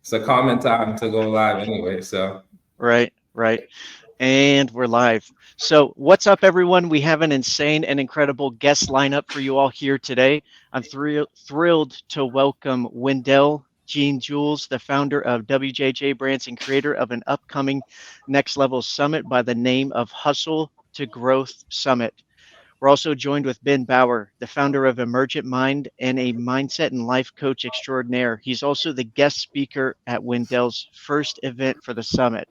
it's a common time to go live anyway. So Right, right. And we're live. So, what's up, everyone? We have an insane and incredible guest lineup for you all here today. I'm thrilled to welcome Wendell Jean Jules, the founder of WJJ Brands and creator of an upcoming next level summit by the name of Hustle to Growth Summit. We're also joined with Ben Bauer, the founder of Emergent Mind and a mindset and life coach extraordinaire. He's also the guest speaker at Wendell's first event for the summit.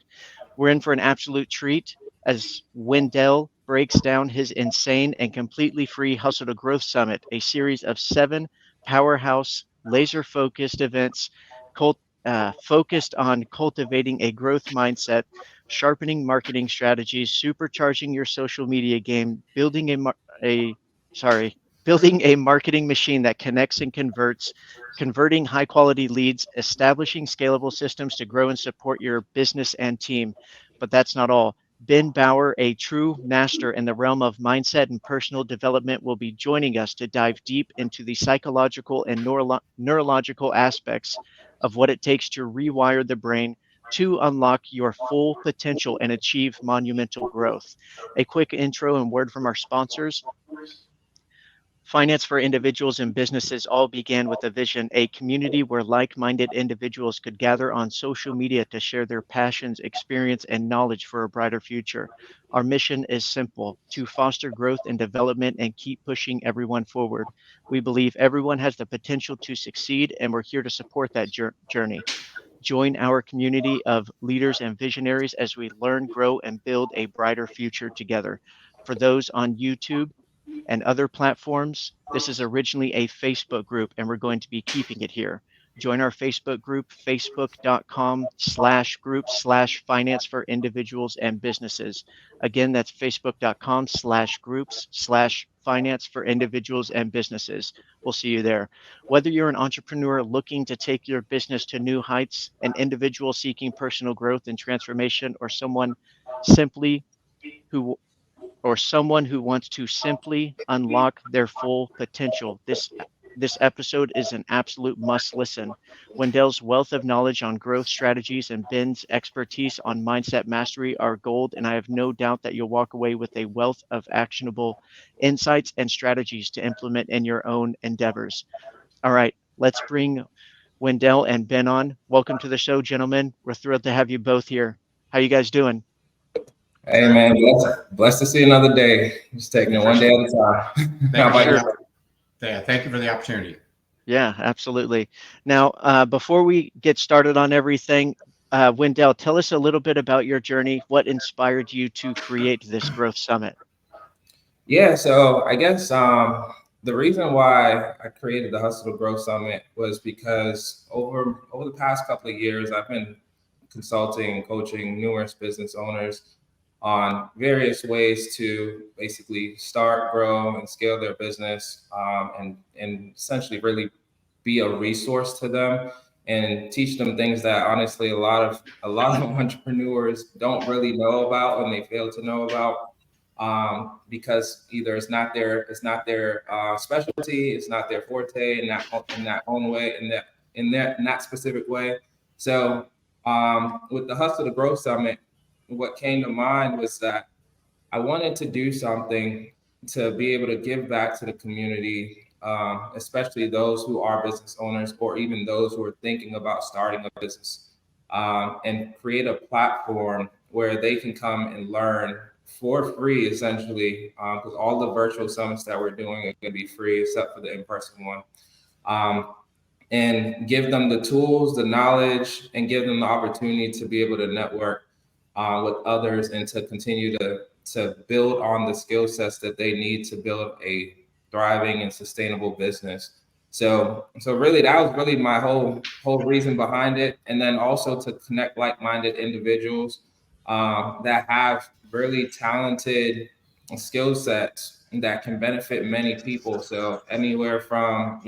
We're in for an absolute treat as Wendell breaks down his insane and completely free Hustle to Growth Summit, a series of 7 powerhouse, laser focused events focused on cultivating a growth mindset, sharpening marketing strategies, supercharging your social media game, a sorry, building a marketing machine that connects and converts, converting high quality leads, establishing scalable systems to grow and support your business and team. But that's not all. Ben Bauer, a true master in the realm of mindset and personal development, will be joining us to dive deep into the psychological and neurological aspects of what it takes to rewire the brain to unlock your full potential and achieve monumental growth. A quick intro and word from our sponsors. Finance for individuals and businesses all began with a vision, a community where like minded individuals could gather on social media to share their passions, experience, and knowledge for a brighter future. Our mission is simple to foster growth and development and keep pushing everyone forward. We believe everyone has the potential to succeed, and we're here to support that journey. Join our community of leaders and visionaries as we learn, grow, and build a brighter future together. For those on YouTube, and other platforms. This is originally a Facebook group, and we're going to be keeping it here. Join our Facebook group, facebook.com/group/finance for individuals and businesses. Again, that's facebook.com/groups/finance for individuals and businesses. We'll see you there. Whether you're an entrepreneur looking to take your business to new heights, an individual seeking personal growth and transformation, simply who someone who wants to simply unlock their full potential. This episode is an absolute must listen. Wendell's wealth of knowledge on growth strategies and Ben's expertise on mindset mastery are gold, and I have no doubt that you'll walk away with a wealth of actionable insights and strategies to implement in your own endeavors. All right, let's bring Wendell and Ben on. Welcome to the show, gentlemen. We're thrilled to have you both here. How you guys doing? hey man, blessed to see another day. Just taking it For one day sure. at a time. Thank How you for about the you? Sure. thank you for the opportunity. Yeah, absolutely. Now, before we get started on everything, Wendell, tell us a little bit about your journey. What inspired you to create this growth summit? Yeah, so I guess the reason why I created the Hustle to Growth Summit was because over the past couple of years, I've been consulting and coaching numerous business owners on various ways to basically start, grow, and scale their business, and essentially really be a resource to them and teach them things that honestly a lot of entrepreneurs don't really know about and they fail to know about, because either it's not their specialty, it's not their forte in that own way, in that specific way. So with the Hustle to Growth Summit, what came to mind was that I wanted to do something to be able to give back to the community, especially those who are business owners or even those who are thinking about starting a business, and create a platform where they can come and learn for free, essentially, because all the virtual summits that we're doing are going to be free except for the in-person one. Um, and give them the tools, the knowledge, and give them the opportunity to be able to network with others and to continue to build on the skill sets that they need to build a thriving and sustainable business. So really, that was really my whole reason behind it, and then also to connect like-minded individuals that have really talented skill sets that can benefit many people. So anywhere from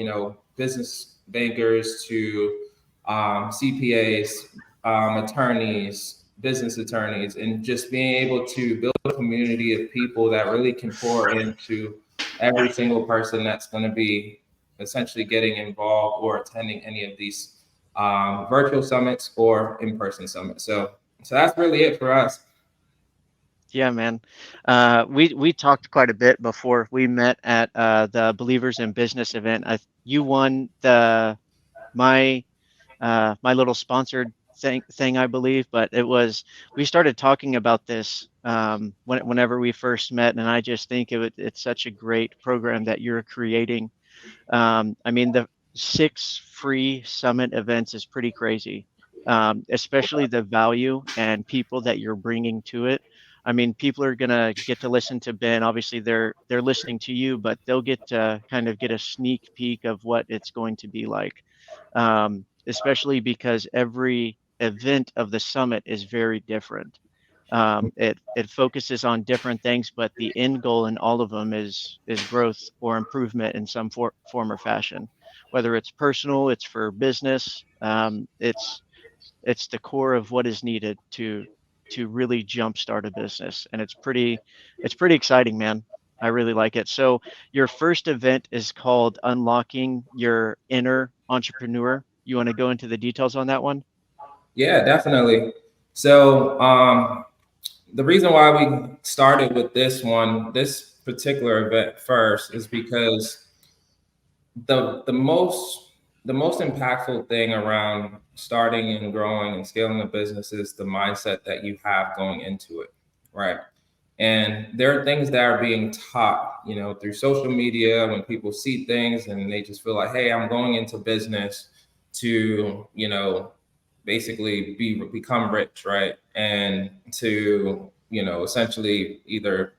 business bankers to CPAs, attorneys, business attorneys, and just being able to build a community of people that really can pour into every single person that's going to be essentially getting involved or attending any of these virtual summits or in-person summits. So that's really it for us. Yeah, man. We talked quite a bit before we met at the Believers in Business event. You won my my little sponsored thing, I believe, but we started talking about this whenever we first met, and I just think it's such a great program that you're creating. I mean, the 6 free summit events is pretty crazy, especially the value and people that you're bringing to it. I mean, people are gonna get to listen to Ben. Obviously, they're listening to you, but they'll get to kind of get a sneak peek of what it's going to be like. Especially because every event of the summit is very different. It focuses on different things, but the end goal in all of them is growth or improvement in some form or fashion. Whether it's personal, it's for business. It's the core of what is needed to really jumpstart a business, and it's pretty exciting, man. I really like it. So your first event is called Unlocking Your Inner Entrepreneur. You want to go into the details on that one? Yeah, definitely. So the reason why we started with this particular event first, is because the most impactful thing around starting and growing and scaling a business is the mindset that you have going into it, right? And there are things that are being taught, through social media, when people see things and they just feel like, hey, I'm going into business to, basically become rich, right? And to, essentially either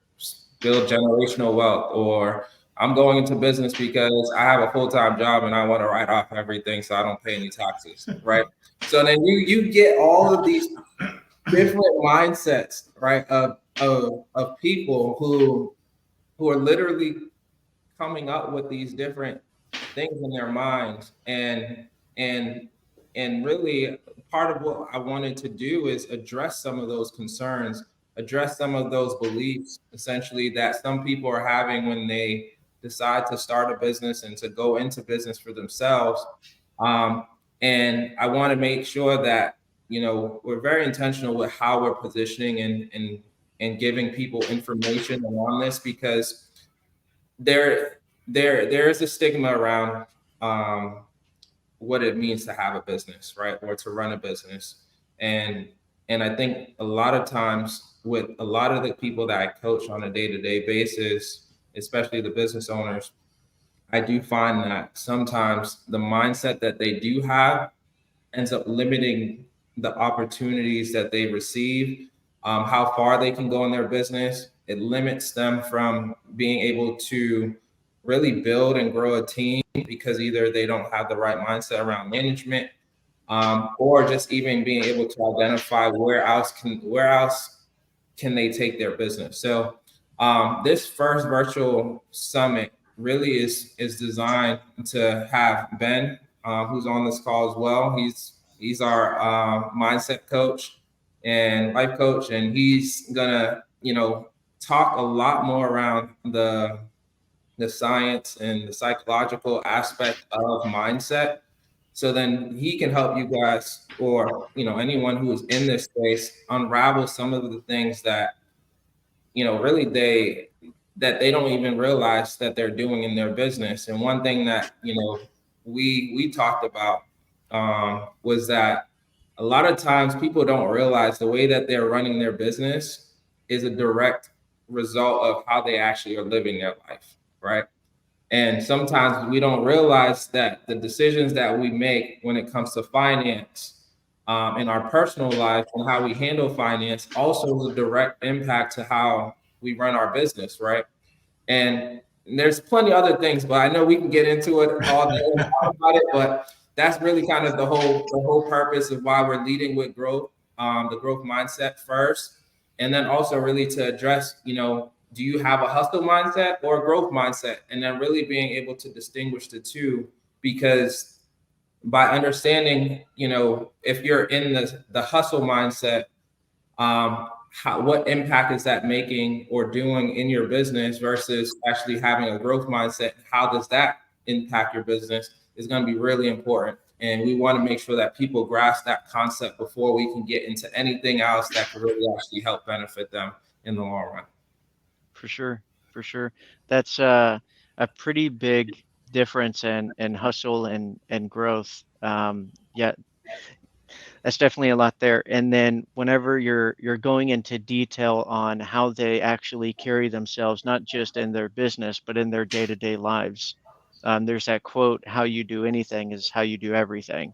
build generational wealth, or I'm going into business because I have a full-time job and I want to write off everything so I don't pay any taxes, right? So then you get all of these different mindsets, right, of people who are literally coming up with these different things in their minds, and and really part of what I wanted to do is address some of those concerns, address some of those beliefs, essentially, that some people are having when they decide to start a business and to go into business for themselves. um, and I want to make sure that we're very intentional with how we're positioning and giving people information on this, because there there is a stigma around what it means to have a business, right, or to run a business. And I think a lot of times with a lot of the people that I coach on a day-to-day basis, especially the business owners, I do find that sometimes the mindset that they do have ends up limiting the opportunities that they receive, how far they can go in their business. It limits them from being able to really build and grow a team, because either they don't have the right mindset around management, or just even being able to identify where else can they take their business. So this first virtual summit really is designed to have Ben, who's on this call as well. He's our mindset coach and life coach, and he's gonna talk a lot more around the science and the psychological aspect of mindset. So then he can help you guys, or anyone who is in this space, unravel some of the things that really they don't even realize that they're doing in their business. And one thing that we talked about was that a lot of times people don't realize the way that they're running their business is a direct result of how they actually are living their life, right? And sometimes we don't realize that the decisions that we make when it comes to finance, in our personal life, and how we handle finance, also has a direct impact to how we run our business, right? And there's plenty of other things, but I know we can get into it all day and talk about it. But that's really kind of the whole purpose of why we're leading with growth, the growth mindset first, and then also really to address, do you have a hustle mindset or a growth mindset, and then really being able to distinguish the two, because by understanding, if you're in the hustle mindset, what impact is that making or doing in your business versus actually having a growth mindset? How does that impact your business is going to be really important. And we want to make sure that people grasp that concept before we can get into anything else that could really actually help benefit them in the long run. For sure. For sure. That's a pretty big difference in hustle and growth. Yeah, that's definitely a lot there. And then whenever you're going into detail on how they actually carry themselves, not just in their business, but in their day-to-day lives, there's that quote, "How you do anything is how you do everything."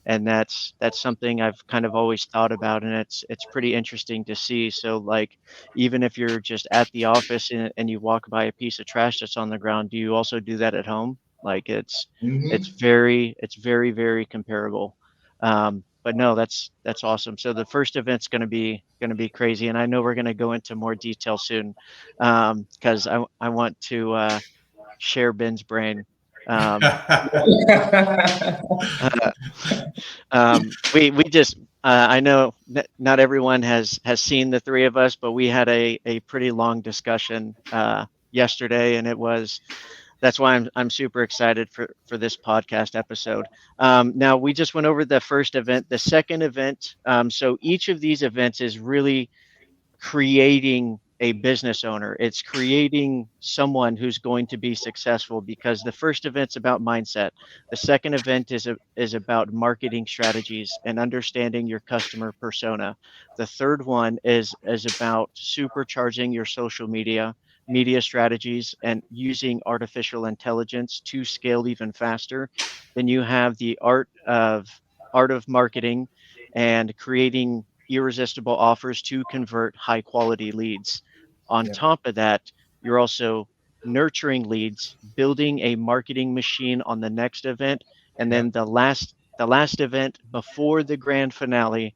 And that's something I've kind of always thought about, and it's pretty interesting to see. So like, even if you're just at the office and you walk by a piece of trash that's on the ground, do you also do that at home? Like it's very comparable. But no, that's awesome. So the first event's going to be crazy, and I know we're going to go into more detail soon, because I want to share Ben's brain. Uh, we just I know not everyone has seen the three of us, but we had a pretty long discussion yesterday, and that's why I'm super excited for this podcast episode. Now we just went over the first event, the second event. So each of these events is really creating a business owner. It's creating someone who's going to be successful, because the first event's about mindset. The second event is about marketing strategies and understanding your customer persona. The third one is about supercharging your social media strategies and using artificial intelligence to scale even faster. Then you have the art of marketing and creating irresistible offers to convert high quality leads. On Yeah. top of that, you're also nurturing leads, building a marketing machine on the next event, and then the last event before the grand finale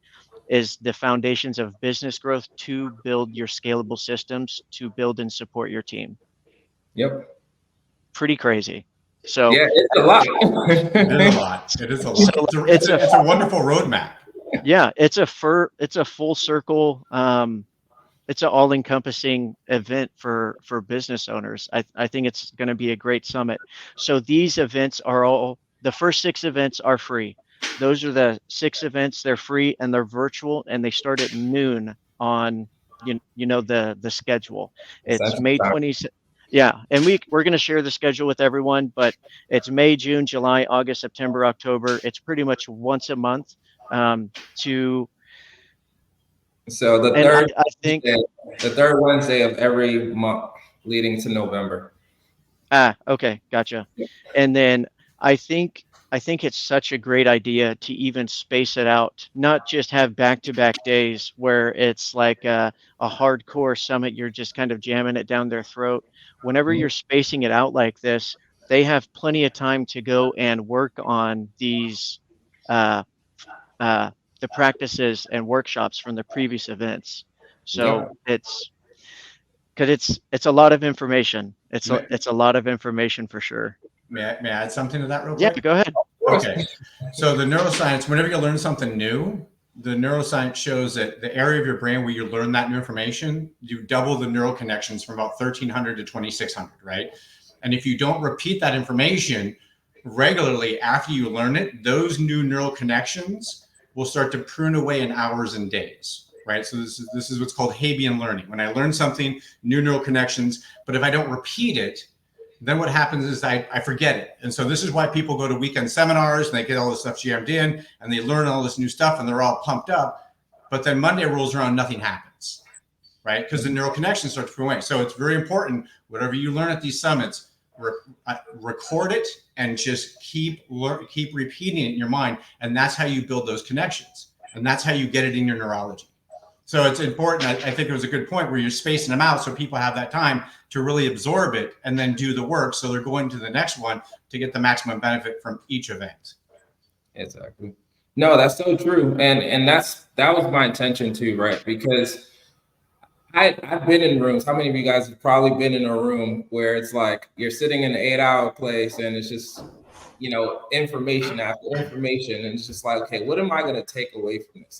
is the foundations of business growth to build your scalable systems to build and support your team. Yep. Pretty crazy. So Yeah, it's a lot. It is a lot. It is a So lot. It's a wonderful roadmap. yeah, it's a full circle. It's an all-encompassing event for business owners. I think it's going to be a great summit. So these events are all the first 6 events are free. Those are the 6 events. They're free and they're virtual, and they start at noon on the schedule. It's Central May Time. 20. Yeah, and we're going to share the schedule with everyone, but it's May, June, July, August, September, October. It's pretty much once a month. To So and I think the third Wednesday of every month leading to November. okay, gotcha. And then I think I think it's such a great idea to even space it out, not just have back-to-back days where it's like a hardcore summit, you're just kind of jamming it down their throat. Whenever Mhm. you're spacing it out like this, they have plenty of time to go and work on these uh, uh, the practices and workshops from the previous events. So Yep. it's because it's a lot of information. It's a, May, it's a lot of information for sure. may I add something to that real Yeah, quick? go ahead. Okay. So the neuroscience, whenever you learn something new, the neuroscience shows that the area of your brain where you learn that new information, you double the neural connections from about 1,300 to 2,600, right? And if you don't repeat that information regularly after you learn it, those new neural connections will start to prune away in hours and days, right? So this is what's called Hebbian learning. When I learn something, new neural connections, but if I don't repeat it, then what happens is I forget it. And so this is why people go to weekend seminars and they get all this stuff jammed in and they learn all this new stuff and they're all pumped up. But then Monday rolls around, nothing happens, right? Because the neural connections start to prune away. So it's very important, whatever you learn at these summits, record it and just keep repeating it in your mind. And that's how you build those connections. And that's how you get it in your neurology. So it's important. I think it was a good point where you're spacing them out so people have that time to really absorb it and then do the work. So they're going to the next one to get the maximum benefit from each event. Exactly. No, that's so true. And that was my intention too, right? Because I've been in rooms. How many of you guys have probably been in a room where it's like you're sitting in an 8-hour place and it's just, information after information. And it's just like, okay, what am I going to take away from this?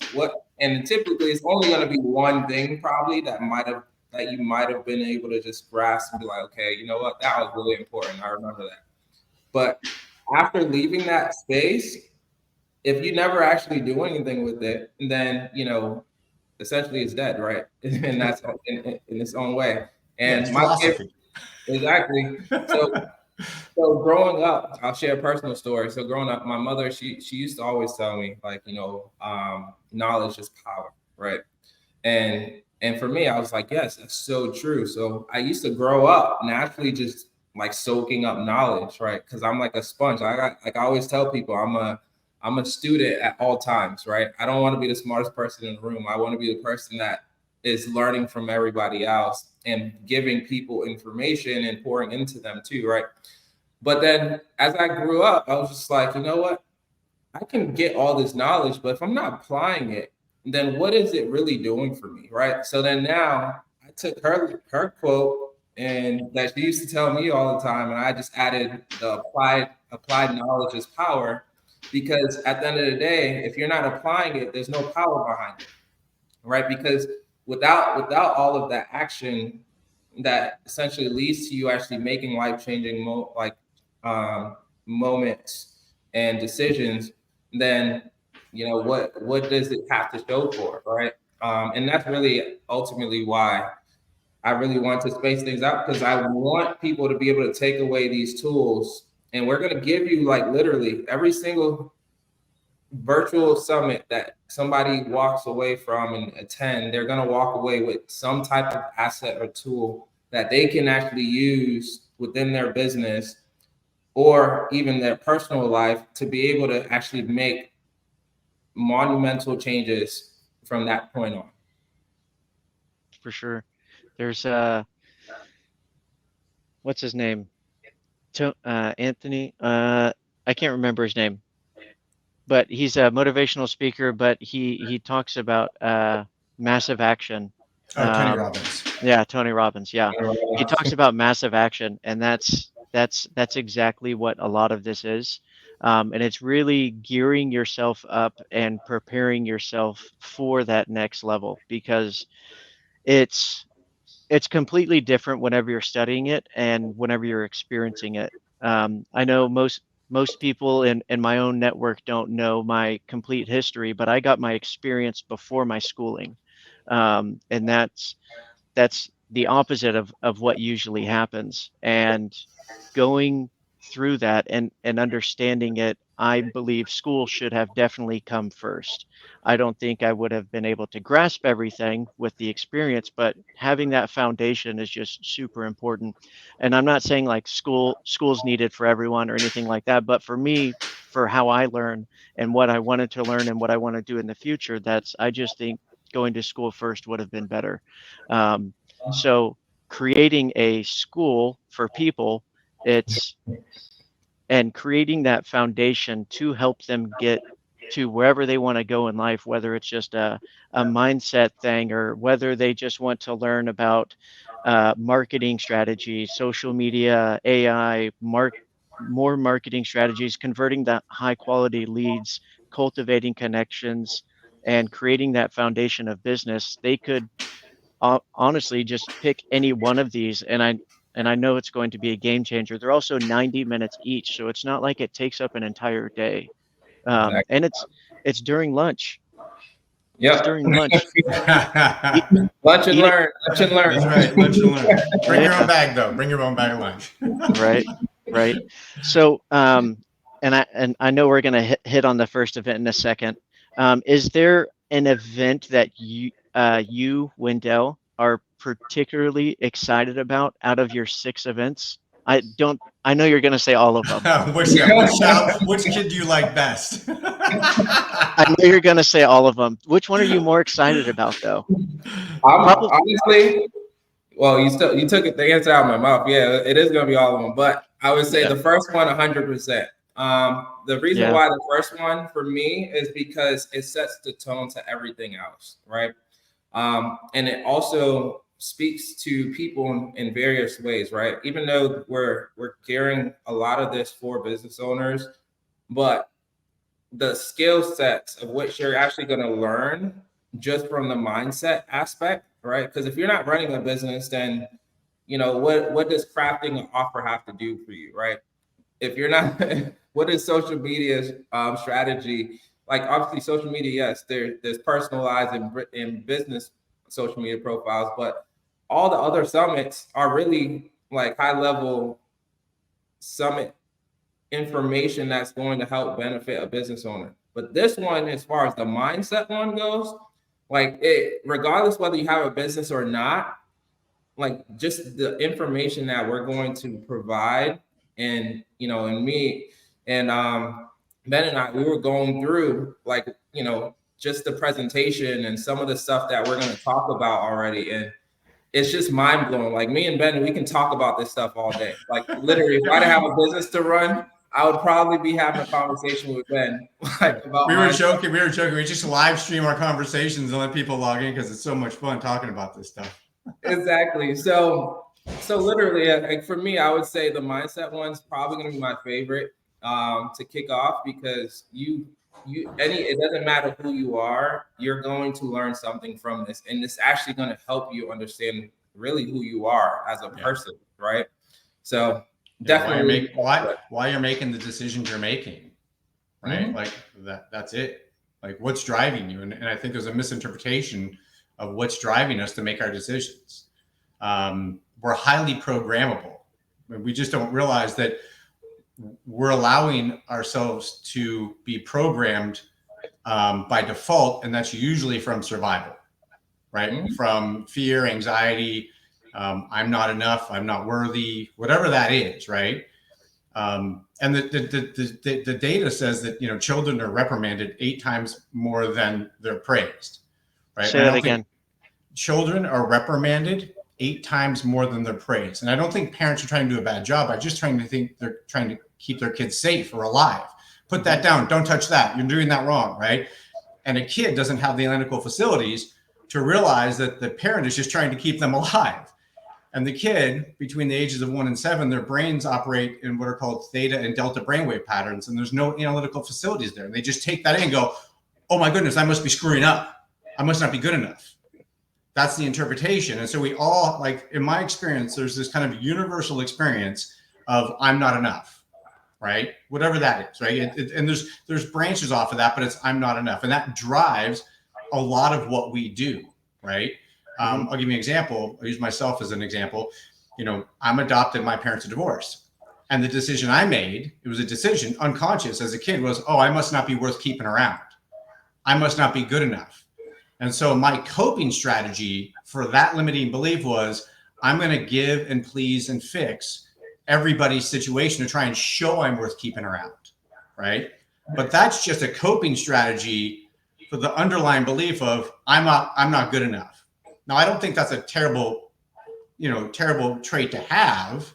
And typically it's only going to be one thing probably that you might have been able to just grasp and be like, okay, you know what? That was really important. I remember that. But after leaving that space, if you never actually do anything with it, then, essentially it's dead, right? And that's in its own way. Yeah, And it's my gift, philosophy. exactly. So growing up, I'll share a personal story. So growing up, my mother, she used to always tell me, like, knowledge is power, right? And for me, I was like, yes, that's so true. So I used to grow up naturally just like soaking up knowledge, right? Because I'm like a sponge. I always tell people, I'm a student at all times, right? I don't want to be the smartest person in the room. I want to be the person that is learning from everybody else and giving people information and pouring into them too, right? But then as I grew up, I was just like, you know what? I can get all this knowledge, but if I'm not applying it, then what is it really doing for me, right? So then now I took her quote and that she used to tell me all the time, and I just added the applied knowledge is power, because at the end of the day, if you're not applying it, there's no power behind it, right? Because without all of that action that essentially leads to you actually making life-changing moments and decisions, then what does it have to show for, right? And that's really ultimately why I really want to space things out, because I want people to be able to take away these tools, and we're going to give you like literally every single virtual summit that somebody walks away from and attend, they're going to walk away with some type of asset or tool that they can actually use within their business or even their personal life to be able to actually make monumental changes from that point on. For sure. There's what's his name? Anthony. I can't remember his name, but he's a motivational speaker. But he talks about massive action. Oh, Tony Robbins. Yeah, Tony Robbins. Yeah, he talks about massive action, and that's exactly what a lot of this is. And it's really gearing yourself up and preparing yourself for that next level, because it's completely different whenever you're studying it and whenever you're experiencing it. I know most people in my own network don't know my complete history, but I got my experience before my schooling, and that's the opposite of what usually happens. And going through that and understanding it, I believe school should have definitely come first. I don't think I would have been able to grasp everything with the experience, but having that foundation is just super important. And I'm not saying like school's needed for everyone or anything like that, but for me, for how I learn and what I wanted to learn and what I want to do in the future, I just think going to school first would have been better. So creating a school for people, and creating that foundation to help them get to wherever they want to go in life, whether it's just a mindset thing or whether they just want to learn about marketing strategies, social media, AI, more marketing strategies, converting that high quality leads, cultivating connections, and creating that foundation of business. They could honestly just pick any one of these, and I know it's going to be a game changer. They're also 90 minutes each, so it's not like it takes up an entire day. Exactly. And it's during lunch. Yep. It's during lunch. Lunch and learn. Lunch and learn. That's right. Lunch and learn. Bring your Yeah. own bag though. Bring your own bag of lunch. Right. So, and I know we're going to hit on the first event in a second. Is there an event that you, Wendell, are particularly excited about out of your 6 events? I know you're going to say all of them. Which kid do you like best? I know you're going to say all of them. Which one are you more excited about, though? Honestly, well, you took the answer out of my mouth. Yeah, it is going to be all of them, but I would say the first one, 100%. The reason why the first one for me is because it sets the tone to everything else, right? And it also speaks to people in various ways, right? Even though we're gearing a lot of this for business owners, but the skill sets of which you're actually going to learn just from the mindset aspect, right? Because if you're not running a business, then what does crafting an offer have to do for you, right? If you're not, what is social media strategy like obviously social media, yes, there's personalized and business social media profiles, but all the other summits are really like high level summit information that's going to help benefit a business owner. But this one, as far as the mindset one goes, like it, regardless whether you have a business or not, like just the information that we're going to provide, and and me and Ben and I, we were going through like just the presentation and some of the stuff that we're going to talk about already, and it's just mind blowing. Like me and Ben, we can talk about this stuff all day. Like literally, if I didn't have a business to run, I would probably be having a conversation with Ben. Like about we were joking. We just live stream our conversations and let people log in because it's so much fun talking about this stuff. Exactly. So literally, like for me, I would say the mindset one's probably going to be my favorite to kick off, because it doesn't matter who you are, you're going to learn something from this, and it's actually going to help you understand really who you are as a person, right? So definitely why you're making the decisions you're making, right? Mm-hmm. Like that's it. Like what's driving you, and I think there's a misinterpretation of what's driving us to make our decisions. We're highly programmable. We just don't realize that we're allowing ourselves to be programmed by default, and that's usually from survival, right? Mm-hmm. From fear, anxiety, I'm not enough, I'm not worthy, whatever that is, right? And the data says that children are reprimanded 8 times more than they're praised. Right? Say that again. Children are reprimanded 8 times more than they're praised. And I don't think parents are trying to do a bad job. I just think they're trying to keep their kids safe or alive. Put that down. Don't touch that. You're doing that wrong, right? And a kid doesn't have the analytical facilities to realize that the parent is just trying to keep them alive. And the kid, between the ages of 1 and 7, their brains operate in what are called theta and delta brainwave patterns. And there's no analytical facilities there. And they just take that in and go, oh my goodness, I must be screwing up. I must not be good enough. That's the interpretation. And so we all, like in my experience, there's this kind of universal experience of I'm not enough, right? Whatever that is, right? And there's branches off of that, but it's I'm not enough. And that drives a lot of what we do, right? I'll give you an example. I'll use myself as an example. I'm adopted. My parents are divorced. And the decision I made, it was a decision unconscious as a kid, was, oh, I must not be worth keeping around. I must not be good enough. And so my coping strategy for that limiting belief was I'm going to give and please and fix everybody's situation to try and show I'm worth keeping around, right? But that's just a coping strategy for the underlying belief of I'm not good enough. Now, I don't think that's a terrible trait to have,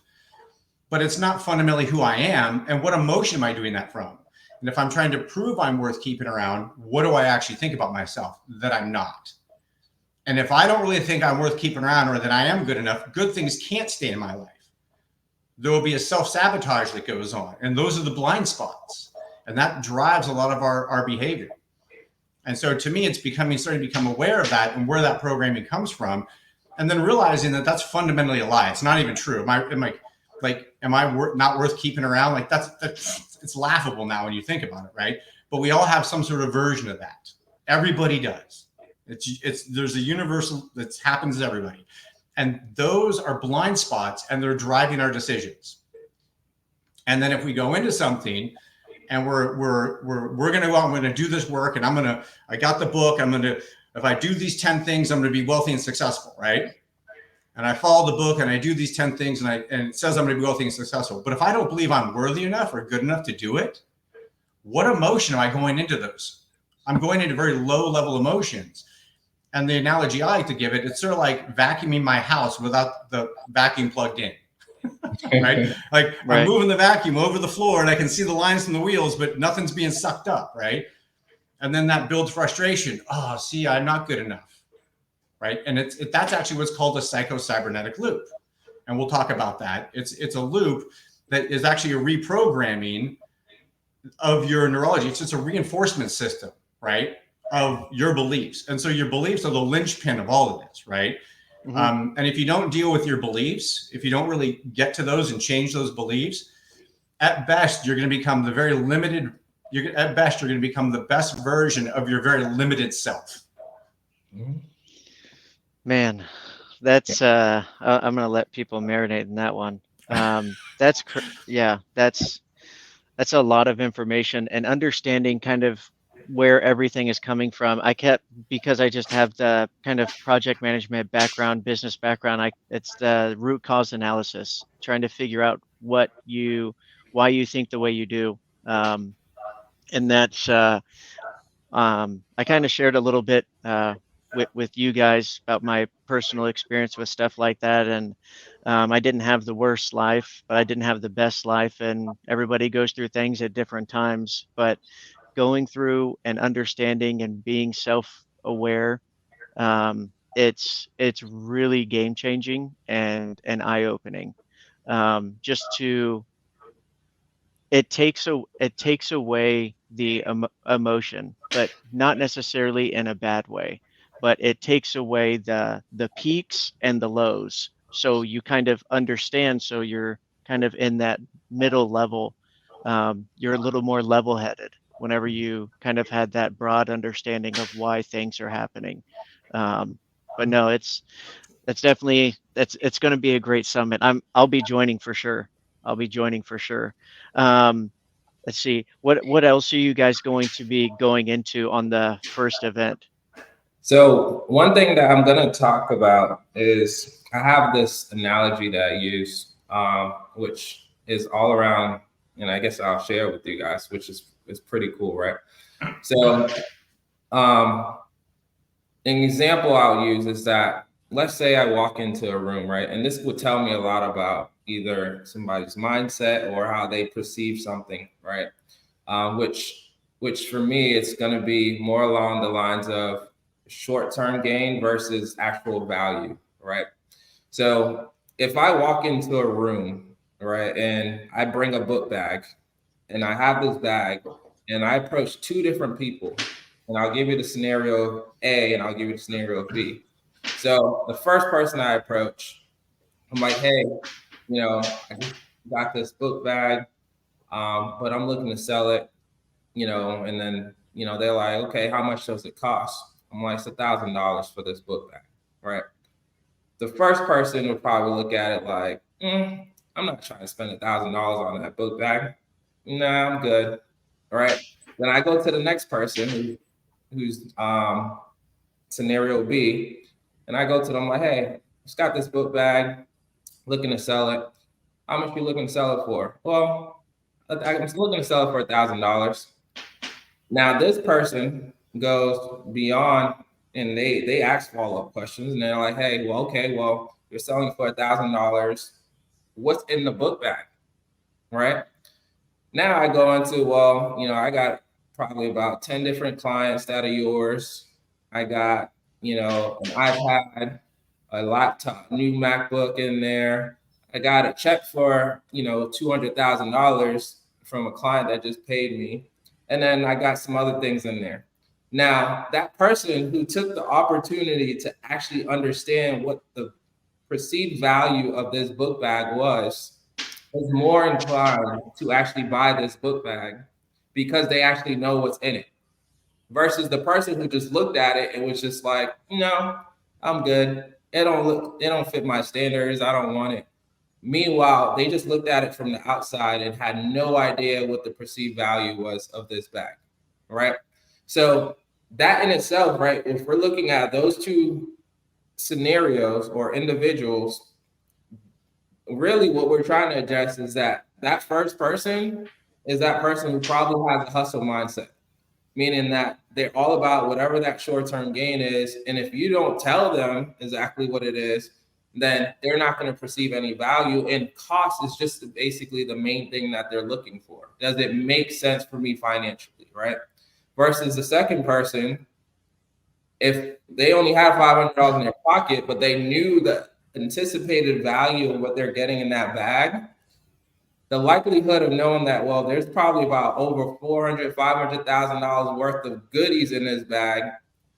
but it's not fundamentally who I am. And what emotion am I doing that from? And if I'm trying to prove I'm worth keeping around, what do I actually think about myself? That I'm not. And if I don't really think I'm worth keeping around or that I am good enough, good things can't stay in my life. There will be a self-sabotage that goes on. And those are the blind spots. And that drives a lot of our behavior. And so to me, it's starting to become aware of that and where that programming comes from. And then realizing that that's fundamentally a lie. It's not even true. Am I not worth keeping around? Like that's it's laughable now when you think about it, right? But we all have some sort of version of that. Everybody does. There's a universal that happens to everybody. And those are blind spots and they're driving our decisions. And then if we go into something and we're going to go out, I'm going to do this work and I got the book. If I do these 10 things, I'm going to be wealthy and successful, right? And I follow the book and I do these 10 things and it says I'm going to be wealthy and successful. But if I don't believe I'm worthy enough or good enough to do it, what emotion am I going into those? I'm going into very low level emotions. And the analogy I like to give it, it's sort of like vacuuming my house without the vacuum plugged in, right? Like I'm moving the vacuum over the floor and I can see the lines from the wheels, but nothing's being sucked up, right? And then that builds frustration. Oh, see, I'm not good enough, right? And that's actually what's called a psycho-cybernetic loop. And we'll talk about that. It's a loop that is actually a reprogramming of your neurology. It's just a reinforcement system, right, of your beliefs. And so your beliefs are the linchpin of all of this, right? Mm-hmm. And if you don't deal with your beliefs, if you don't really get to those and change those beliefs, at best, you're going to become the very limited at best, you're going to become the best version of your very limited self. Man, that's I'm gonna let people marinate in that one. Yeah, that's a lot of information and understanding kind of where everything is coming from. Because I just have the kind of project management background, business background, it's the root cause analysis, trying to figure out why you think the way you do. And that's I kind of shared a little bit with you guys about my personal experience with stuff like that. And I didn't have the worst life, but I didn't have the best life. And everybody goes through things at different times. But going through and understanding and being self-aware, it's really game changing and eye opening. Just to it takes away the emotion, but not necessarily in a bad way, but it takes away the peaks and the lows, so you kind of understand, so you're kind of in that middle level. You're a little more level headed whenever you kind of had that broad understanding of why things are happening. But no, it's definitely it's going to be a great summit. I'll be joining for sure. I'll be joining for sure. Let's see, what else are you guys going to be going into on the first event? So one thing that I'm going to talk about is I have this analogy that I use, which is all around, and I guess I'll share with you guys, which is pretty cool, right? So an example I'll use is that, let's say I walk into a room, right? And this would tell me a lot about either somebody's mindset or how they perceive something, right? Which for me, it's going to be more along the lines of short-term gain versus actual value, right? So if I walk into a room, right, and I bring a book bag, and I have this bag, and I approach two different people, and I'll give you the scenario A, and I'll give you the scenario B. So the first person I approach, I'm like, hey, I just got this book bag, but I'm looking to sell it, and then, they're like, okay, how much does it cost? I'm like, it's $1,000 for this book bag, right? The first person would probably look at it like, I'm not trying to spend $1,000 on that book bag. Nah, I'm good, right? Then I go to the next person who's scenario B, and I go to them like, hey, just got this book bag, looking to sell it. How much you looking to sell it for? Well, I'm looking to sell it for $1,000. Now this person goes beyond, and they ask follow-up questions, and they're like, hey, well, okay, well, you're selling for $1,000. What's in the book bag, right? Now I go into, well, I got probably about 10 different clients that are yours. I got, an iPad, a laptop, new MacBook in there. I got a check for, $200,000 from a client that just paid me. And then I got some other things in there. Now, that person who took the opportunity to actually understand what the perceived value of this book bag was more inclined to actually buy this book bag because they actually know what's in it, versus the person who just looked at it and was just like, no, I'm good. It don't fit my standards. I don't want it. Meanwhile, they just looked at it from the outside and had no idea what the perceived value was of this bag, right? So that in itself, right, if we're looking at those two scenarios or individuals, really what we're trying to address is that first person is that person who probably has a hustle mindset, meaning that they're all about whatever that short-term gain is. And if you don't tell them exactly what it is, then they're not going to perceive any value. And cost is just basically the main thing that they're looking for. Does it make sense for me financially, right? Versus the second person, if they only have $500 in their pocket, but they knew the anticipated value of what they're getting in that bag, the likelihood of knowing that, well, there's probably about over $400,000, $500,000 worth of goodies in this bag,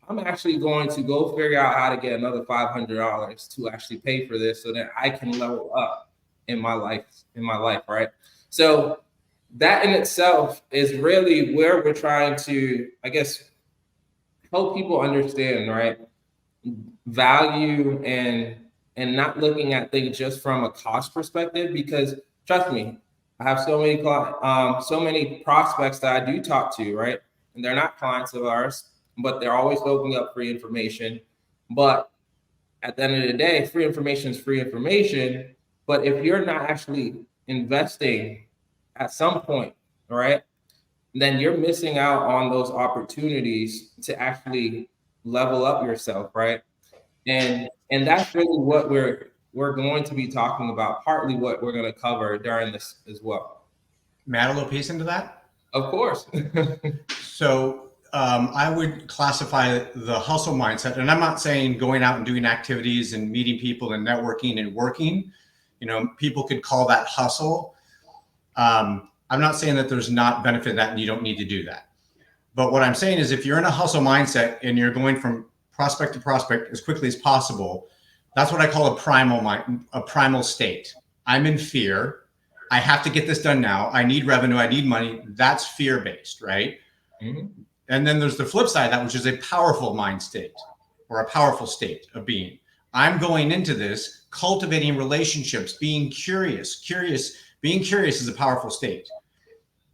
I'm actually going to go figure out how to get another $500 to actually pay for this so that I can level up in my life, right? So that in itself is really where we're trying to, I guess, help people understand, right? Value and not looking at things just from a cost perspective, because trust me, I have so many prospects that I do talk to, right? And they're not clients of ours, but they're always opening up free information. But at the end of the day, free information is free information. But if you're not actually investing at some point, right, then you're missing out on those opportunities to actually level up yourself, right? And that's really what we're going to be talking about, partly what we're going to cover during this as well. May I add a little piece into that? Of course. So I would classify the hustle mindset, and I'm not saying going out and doing activities and meeting people and networking and working. You know, people could call that hustle. I'm not saying that there's not benefit in that and you don't need to do that. But what I'm saying is if you're in a hustle mindset and you're going from prospect to prospect as quickly as possible, that's what I call a primal state. I'm in fear. I have to get this done now. I need revenue. I need money. That's fear-based, right? Mm-hmm. And then there's the flip side of that, which is a powerful mind state or a powerful state of being. I'm going into this cultivating relationships, being curious. Being curious is a powerful state.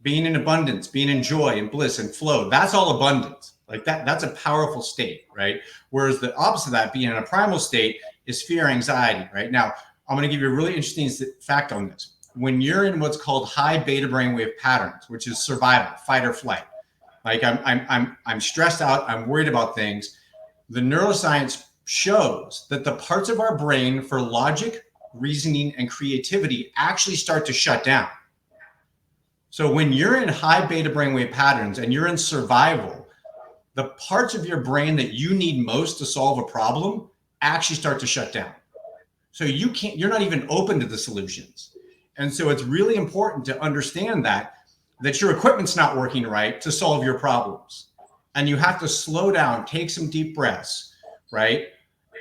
Being in abundance, being in joy and bliss and flow, that's all abundance. Like that's a powerful state, right? Whereas the opposite of that, being in a primal state, is fear, anxiety, right? Now, I'm going to give you a really interesting fact on this. When you're in what's called high beta brainwave patterns, which is survival, fight or flight, like I'm stressed out, I'm worried about things. The neuroscience shows that the parts of our brain for logic, reasoning, and creativity actually start to shut down. So when you're in high beta brainwave patterns and you're in survival, the parts of your brain that you need most to solve a problem actually start to shut down. So you're not even open to the solutions. And so it's really important to understand that your equipment's not working right to solve your problems. And you have to slow down, take some deep breaths, right?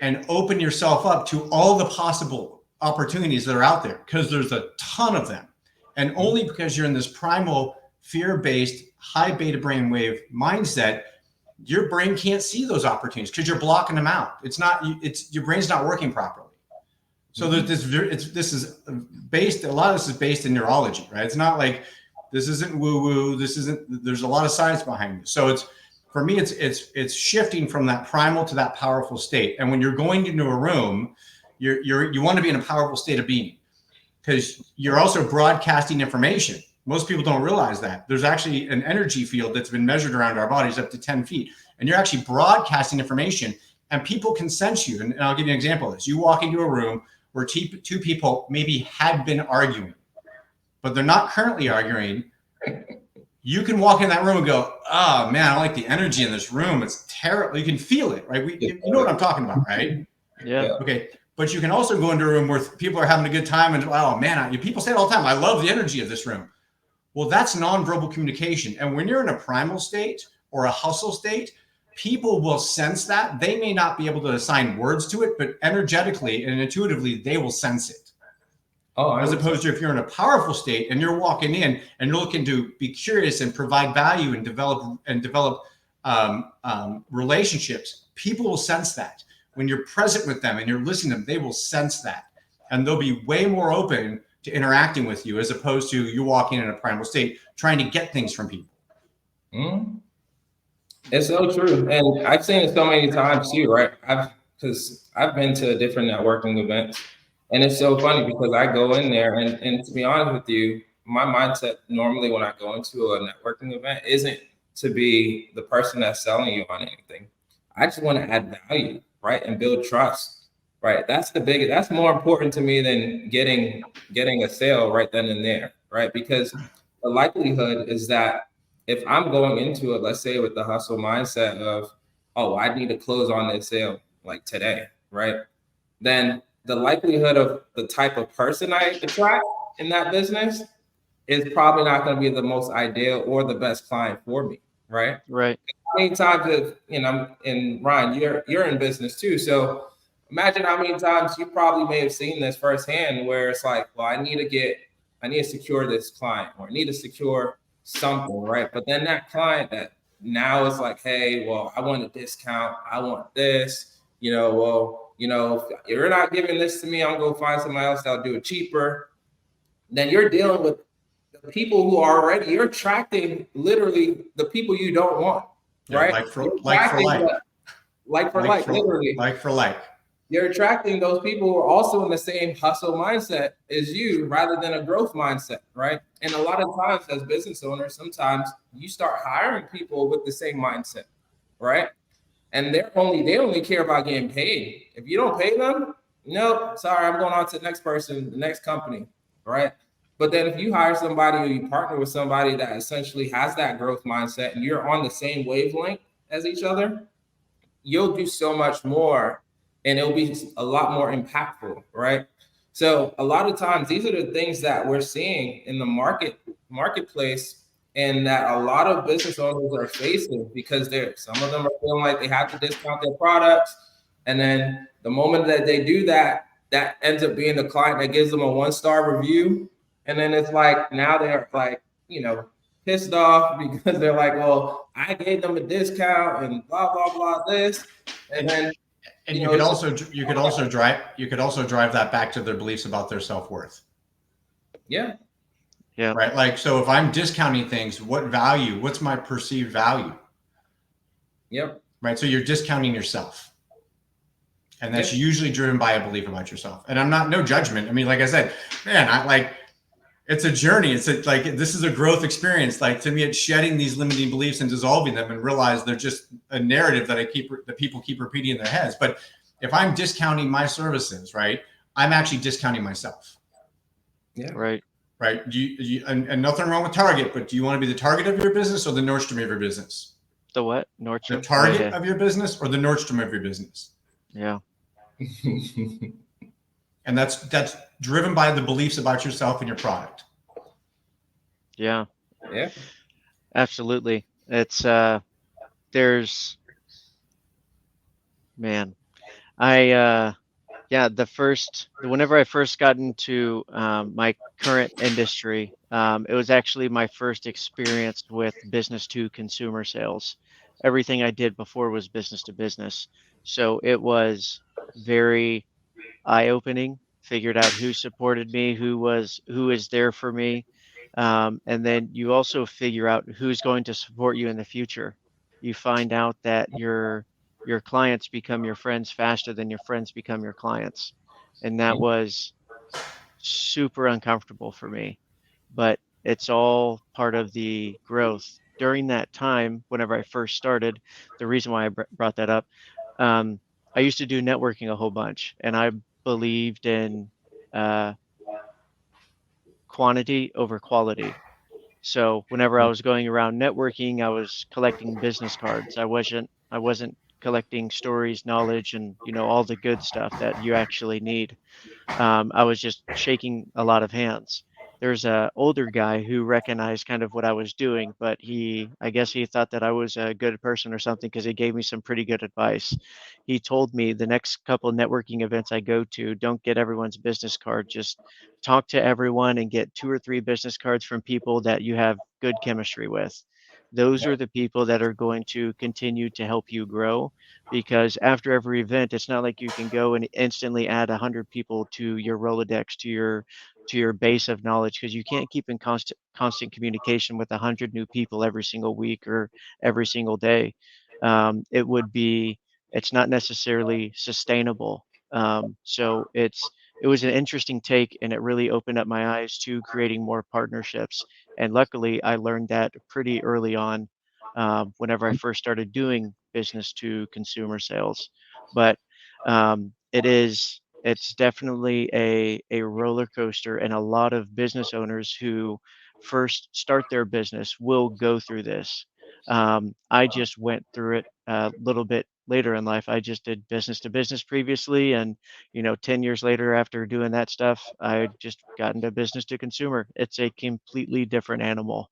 And open yourself up to all the possible opportunities that are out there, because there's a ton of them. And only because you're in this primal, fear-based, high beta brainwave mindset, your brain can't see those opportunities because you're blocking them out. Your brain's not working properly. So there's this is based, a lot of this is based in neurology, right? It's not like this isn't woo-woo. There's a lot of science behind it. So for me, it's shifting from that primal to that powerful state. And when you're going into a room, you want to be in a powerful state of being, because you're also broadcasting information. Most people don't realize that. There's actually an energy field that's been measured around our bodies up to 10 feet. And you're actually broadcasting information, and people can sense you. And I'll give you an example of this. You walk into a room where two people maybe had been arguing, but they're not currently arguing. You can walk in that room and go, oh man, I don't like the energy in this room. It's terrible. You can feel it, right? You know what I'm talking about, right? Yeah. Okay. But you can also go into a room where people are having a good time and, oh man, people say it all the time, I love the energy of this room. Well, that's nonverbal communication. And when you're in a primal state or a hustle state, people will sense that. They may not be able to assign words to it, but energetically and intuitively, they will sense it. Oh, as opposed to if you're in a powerful state and you're walking in and you're looking to be curious and provide value and develop relationships, people will sense that. When you're present with them and you're listening to them, they will sense that. And they'll be way more open to interacting with you, as opposed to you walking in a primal state, trying to get things from people. Mm. It's so true. And I've seen it so many times too, right? Because I've been to different networking events, and it's so funny because I go in there and to be honest with you, my mindset normally when I go into a networking event isn't to be the person that's selling you on anything. I just want to add value, right? And build trust, right? That's more important to me than getting a sale right then and there, right? Because the likelihood is that if I'm going into it, let's say with the hustle mindset of, oh, I need to close on this sale like today, right? Then the likelihood of the type of person I attract in that business is probably not going to be the most ideal or the best client for me, right? Right. How many times, and Ryan, you're in business too. So imagine how many times you probably may have seen this firsthand, where it's like, well, I need to get I need to secure this client, or I need to secure something, right? But then that client that now is like, hey, well, I want a discount. I want this, well, if you're not giving this to me, I'm going to find somebody else that'll do it cheaper. Then you're dealing with the people who are already, you're attracting literally the people you don't want, right? Like for like. Literally. Like for like. You're attracting those people who are also in the same hustle mindset as you, rather than a growth mindset, right? And a lot of times as business owners, sometimes you start hiring people with the same mindset, right? And they only care about getting paid. If you don't pay them, nope, sorry, I'm going on to the next person, the next company, right? But then if you hire somebody or you partner with somebody that essentially has that growth mindset and you're on the same wavelength as each other, you'll do so much more and it'll be a lot more impactful, right? So a lot of times these are the things that we're seeing in the marketplace, and that a lot of business owners are facing, because some of them are feeling like they have to discount their products. And then the moment that they do that, that ends up being the client that gives them a 1-star review. And then it's like, now they're like, pissed off because they're like, well, I gave them a discount and blah, blah, blah, this. And then, you could also drive that back to their beliefs about their self-worth. Yeah. Right. Like, so if I'm discounting things, what's my perceived value? Yep. Right. So you're discounting yourself. And that's usually driven by a belief about yourself. And no judgment. I mean, like I said, man, it's a journey. This is a growth experience. Like, to me, it's shedding these limiting beliefs and dissolving them, and realize they're just a narrative that people keep repeating in their heads. But if I'm discounting my services, right, I'm actually discounting myself. Yeah. Right. And nothing wrong with Target, but do you want to be the target of your business or the Nordstrom of your business? The what? Nordstrom? The target of your business or the Nordstrom of your business? Yeah. And that's driven by the beliefs about yourself and your product. Yeah. Yeah. Absolutely. It's whenever I first got into my current industry, it was actually my first experience with business to consumer sales. Everything I did before was business to business. So it was very eye-opening, figured out who supported me, who is there for me. And then you also figure out who's going to support you in the future. You find out that your clients become your friends faster than your friends become your clients. And that was super uncomfortable for me, but it's all part of the growth. During that time, whenever I first started, the reason why I brought that up, I used to do networking a whole bunch, and I believed in quantity over quality. So whenever I was going around networking, I was collecting business cards. I wasn't collecting stories, knowledge, and all the good stuff that you actually need. I was just shaking a lot of hands. There's a older guy who recognized kind of what I was doing, but I guess he thought that I was a good person or something, because he gave me some pretty good advice. He told me the next couple networking events I go to, don't get everyone's business card, just talk to everyone and get 2 or 3 business cards from people that you have good chemistry with. Those are the people that are going to continue to help you grow, because after every event, it's not like you can go and instantly add 100 people to your Rolodex, to your base of knowledge, because you can't keep in constant communication with 100 new people every single week or every single day. It's not necessarily sustainable. So it was an interesting take, and it really opened up my eyes to creating more partnerships. And luckily, I learned that pretty early on, whenever I first started doing business to consumer sales. But it's definitely a roller coaster, and a lot of business owners who first start their business will go through this. I just went through it a little bit later in life. I just did business to business previously, and 10 years later, after doing that stuff, I just got into business to consumer. It's a completely different animal.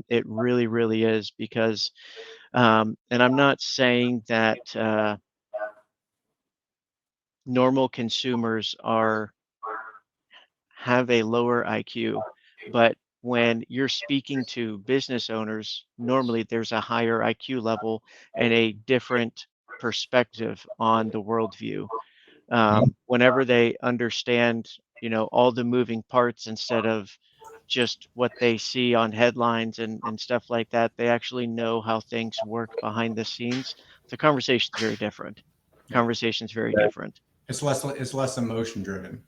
It really, really is, because, and I'm not saying that normal consumers have a lower IQ, but when you're speaking to business owners, normally there's a higher IQ level and a different perspective on the worldview. Whenever they understand, all the moving parts instead of just what they see on headlines and stuff like that, they actually know how things work behind the scenes. The conversation's very different. Yeah. Conversation's very different. It's less emotion driven.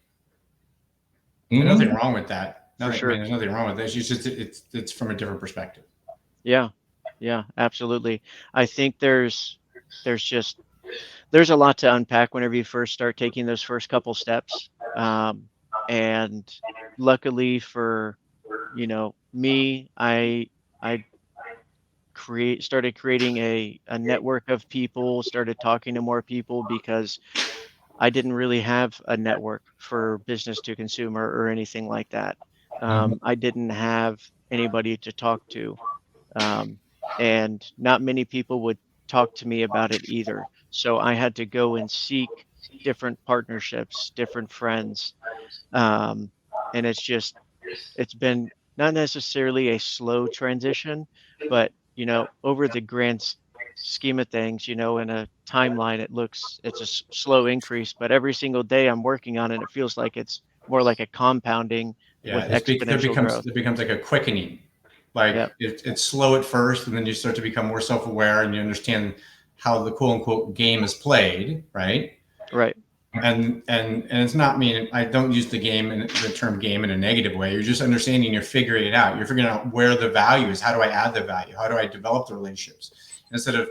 Mhm. There's nothing wrong with that. For sure. There's nothing wrong with that. It's just it's from a different perspective. Yeah, absolutely. I think there's a lot to unpack whenever you first start taking those first couple steps. And luckily for, me, I started creating a network of people, started talking to more people because I didn't really have a network for business to consumer or anything like that. I didn't have anybody to talk to. And not many people would talk to me about it either. So I had to go and seek different partnerships, different friends. And it's been not necessarily a slow transition, but, over the grand scheme of things, in a timeline, it's a slow increase, but every single day I'm working on it. It feels like it's more like a compounding with exponential growth. It becomes like a quickening. Like Yep. it's slow at first, and then you start to become more self-aware, and you understand how the quote unquote game is played, right? Right. And it's not mean I don't use the term game in a negative way. You're just understanding, you're figuring it out. You're figuring out where the value is. How do I add the value? How do I develop the relationships? Instead of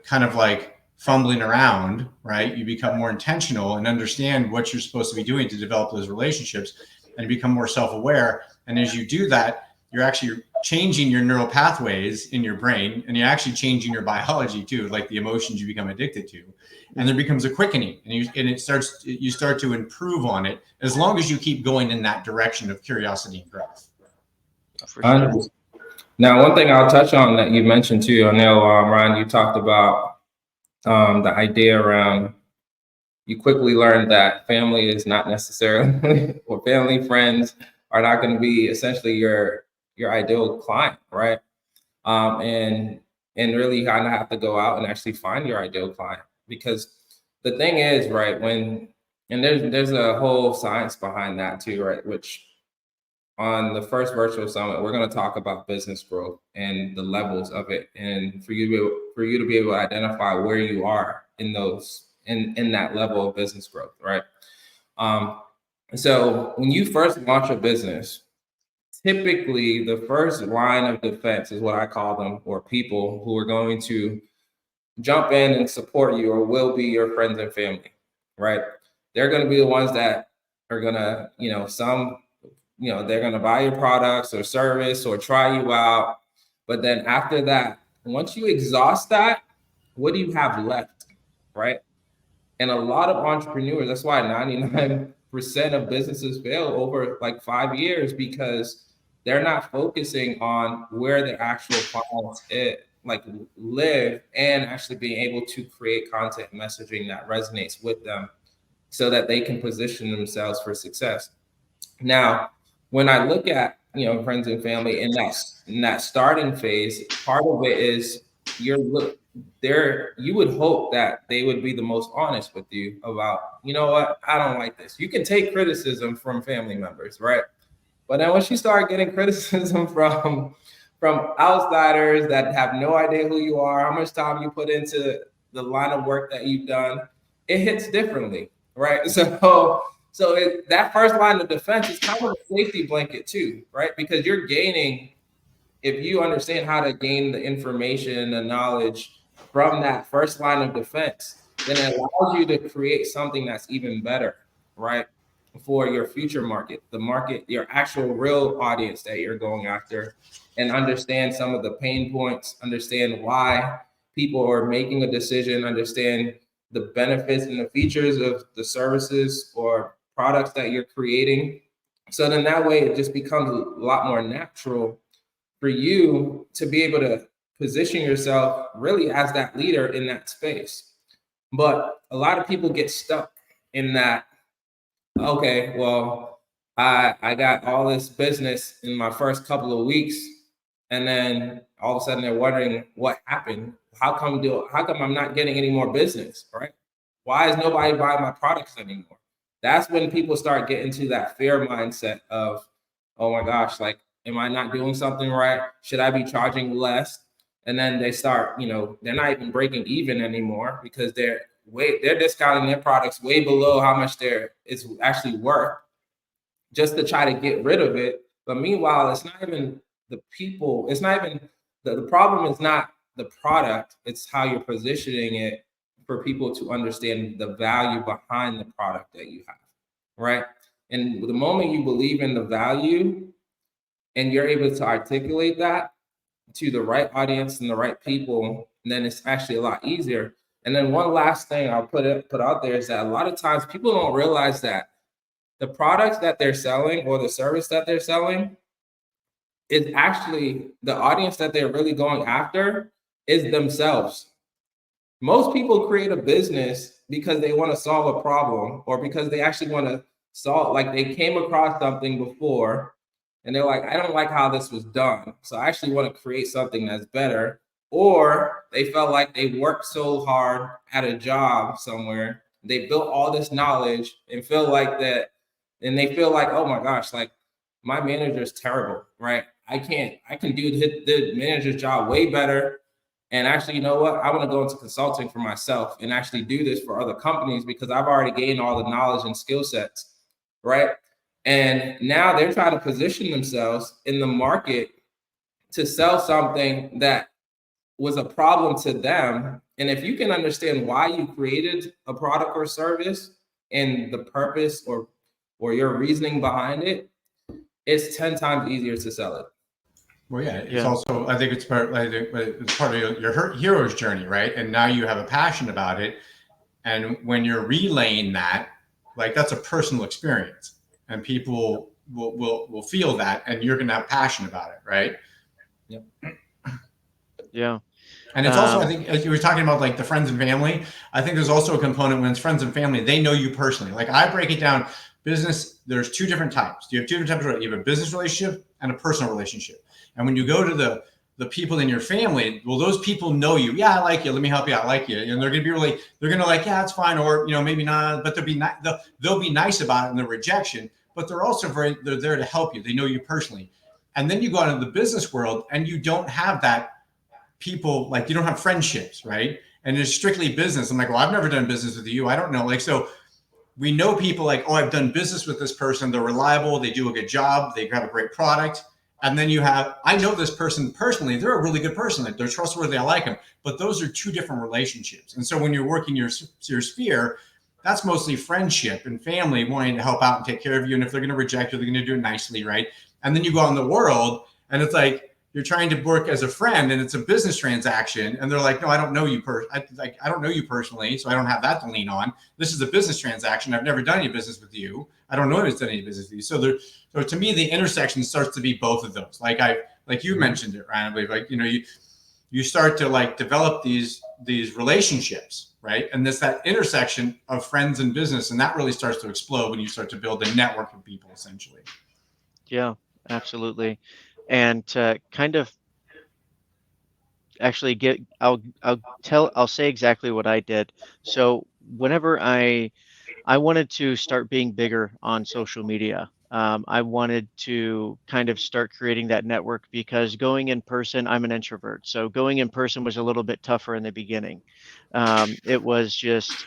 kind of like fumbling around, right? You become more intentional and understand what you're supposed to be doing to develop those relationships, and become more self-aware. And as you do that, you're actually changing your neural pathways in your brain, and you're actually changing your biology too, like the emotions you become addicted to. And there becomes a quickening, and you start to improve on it as long as you keep going in that direction of curiosity and growth. For sure. Now, one thing I'll touch on that you mentioned too, I know, Ron, you talked about the idea around, you quickly learned that family is not necessarily, or family, friends are not going to be essentially your ideal client, right? And really you kind of have to go out and actually find your ideal client, because the thing is, right, and there's a whole science behind that too, right? Which on the first virtual summit, we're going to talk about business growth and the levels of it, and for you to be able to identify where you are in that level of business growth, right? So when you first launch a business, typically the first line of defense is what I call them, or people who are going to jump in and support you, or will be your friends and family, right? They're going to be the ones that are going to, they're going to buy your products or service or try you out. But then after that, once you exhaust that, what do you have left, right? And a lot of entrepreneurs, that's why 99% of businesses fail over like 5 years, because they're not focusing on where their actual clients live, and actually being able to create content messaging that resonates with them so that they can position themselves for success. Now, when I look at, friends and family in that starting phase, part of it is you would hope that they would be the most honest with you about, you know what, I don't like this. You can take criticism from family members, right? But then once you start getting criticism from outsiders that have no idea who you are, how much time you put into the line of work that you've done, it hits differently, right? So that first line of defense is kind of a safety blanket too, right? Because you're gaining, if you understand how to gain the information and the knowledge from that first line of defense, then it allows you to create something that's even better, right? For your future market, your actual real audience that you're going after, and understand some of the pain points, understand why people are making a decision, understand the benefits and the features of the services or products that you're creating. So then that way it just becomes a lot more natural for you to be able to position yourself really as that leader in that space. But a lot of people get stuck in that, okay, well, I got all this business in my first couple of weeks, and then all of a sudden they're wondering what happened. How come I'm not getting any more business, right? Why is nobody buying my products anymore? That's when people start getting to that fear mindset of, oh my gosh, like, am I not doing something right? Should I be charging less? And then they start, they're not even breaking even anymore because they're discounting their products way below how much it's actually worth, just to try to get rid of it. But meanwhile, it's not even the people, it's not even the problem is not the product, it's how you're positioning it for people to understand the value behind the product that you have, right? And the moment you believe in the value and you're able to articulate that to the right audience and the right people, then it's actually a lot easier. And then one last thing I'll put out there is that a lot of times people don't realize that the products that they're selling or the service that they're selling is actually the audience that they're really going after is themselves. Most people create a business because they want to solve a problem or because they actually want to solve, like they came across something before and they're like, I don't like how this was done. So I actually want to create something that's better. Or they felt like they worked so hard at a job somewhere, they built all this knowledge and feel like that, and they feel like, oh my gosh, like my manager's terrible, right? I can do the manager's job way better. And actually, you know what? I want to go into consulting for myself and actually do this for other companies because I've already gained all the knowledge and skill sets, right? And now they're trying to position themselves in the market to sell something that was a problem to them. And if you can understand why you created a product or service and the purpose or your reasoning behind it, it's 10 times easier to sell it. Well, yeah, it's also, I think it's part of your hero's journey, right? And now you have a passion about it. And when you're relaying that, like that's a personal experience and people will feel that and you're going to have passion about it, right? Yep. Yeah. And it's also, I think, as you were talking about like the friends and family, I think there's also a component when it's friends and family, they know you personally. Like I break it down, business, there's two different types. You have two different types. You have a business relationship and a personal relationship. And when you go to the people in your family, well, those people know you. Yeah, I like you. Let me help you out. I like you. And they're going to be really, they're going to like, yeah, it's fine. Or, maybe not, but they'll be nice about it in the rejection, but they're also they're there to help you. They know you personally. And then you go out into the business world and you don't have that people, like you don't have friendships, right? And it's strictly business. I'm like, well, I've never done business with you. I don't know. Like, so we know people like, oh, I've done business with this person. They're reliable. They do a good job. They have a great product. And then you have, I know this person personally. They're a really good person. Like they're trustworthy. I like them. But those are two different relationships. And so when you're working your sphere, that's mostly friendship and family wanting to help out and take care of you. And if they're going to reject you, they're going to do it nicely, right? And then you go out in the world and it's like, you're trying to work as a friend and it's a business transaction. And they're like, no, I don't know you. I don't know you personally. So I don't have that to lean on. This is a business transaction. I've never done any business with you. I don't know if it's done any business with you. So to me, the intersection starts to be both of those. Like you mentioned it, Ryan, like, you start to like develop these relationships, right? And that intersection of friends and business. And that really starts to explode when you start to build a network of people essentially. Yeah, absolutely. And to kind of actually I'll say exactly what I did. So whenever I wanted to start being bigger on social media, I wanted to kind of start creating that network because going in person, I'm an introvert. So going in person was a little bit tougher in the beginning. It was just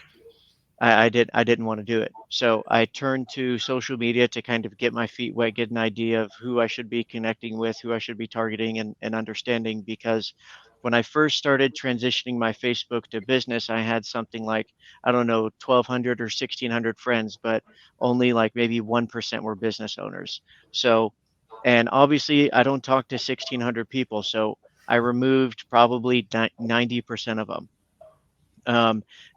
I didn't want to do it. So I turned to social media to kind of get my feet wet, get an idea of who I should be connecting with, who I should be targeting and understanding. Because when I first started transitioning my Facebook to business, I had something like, I don't know, 1,200 or 1,600 friends, but only like maybe 1% were business owners. So, and obviously I don't talk to 1,600 people. So I removed probably 90% of them.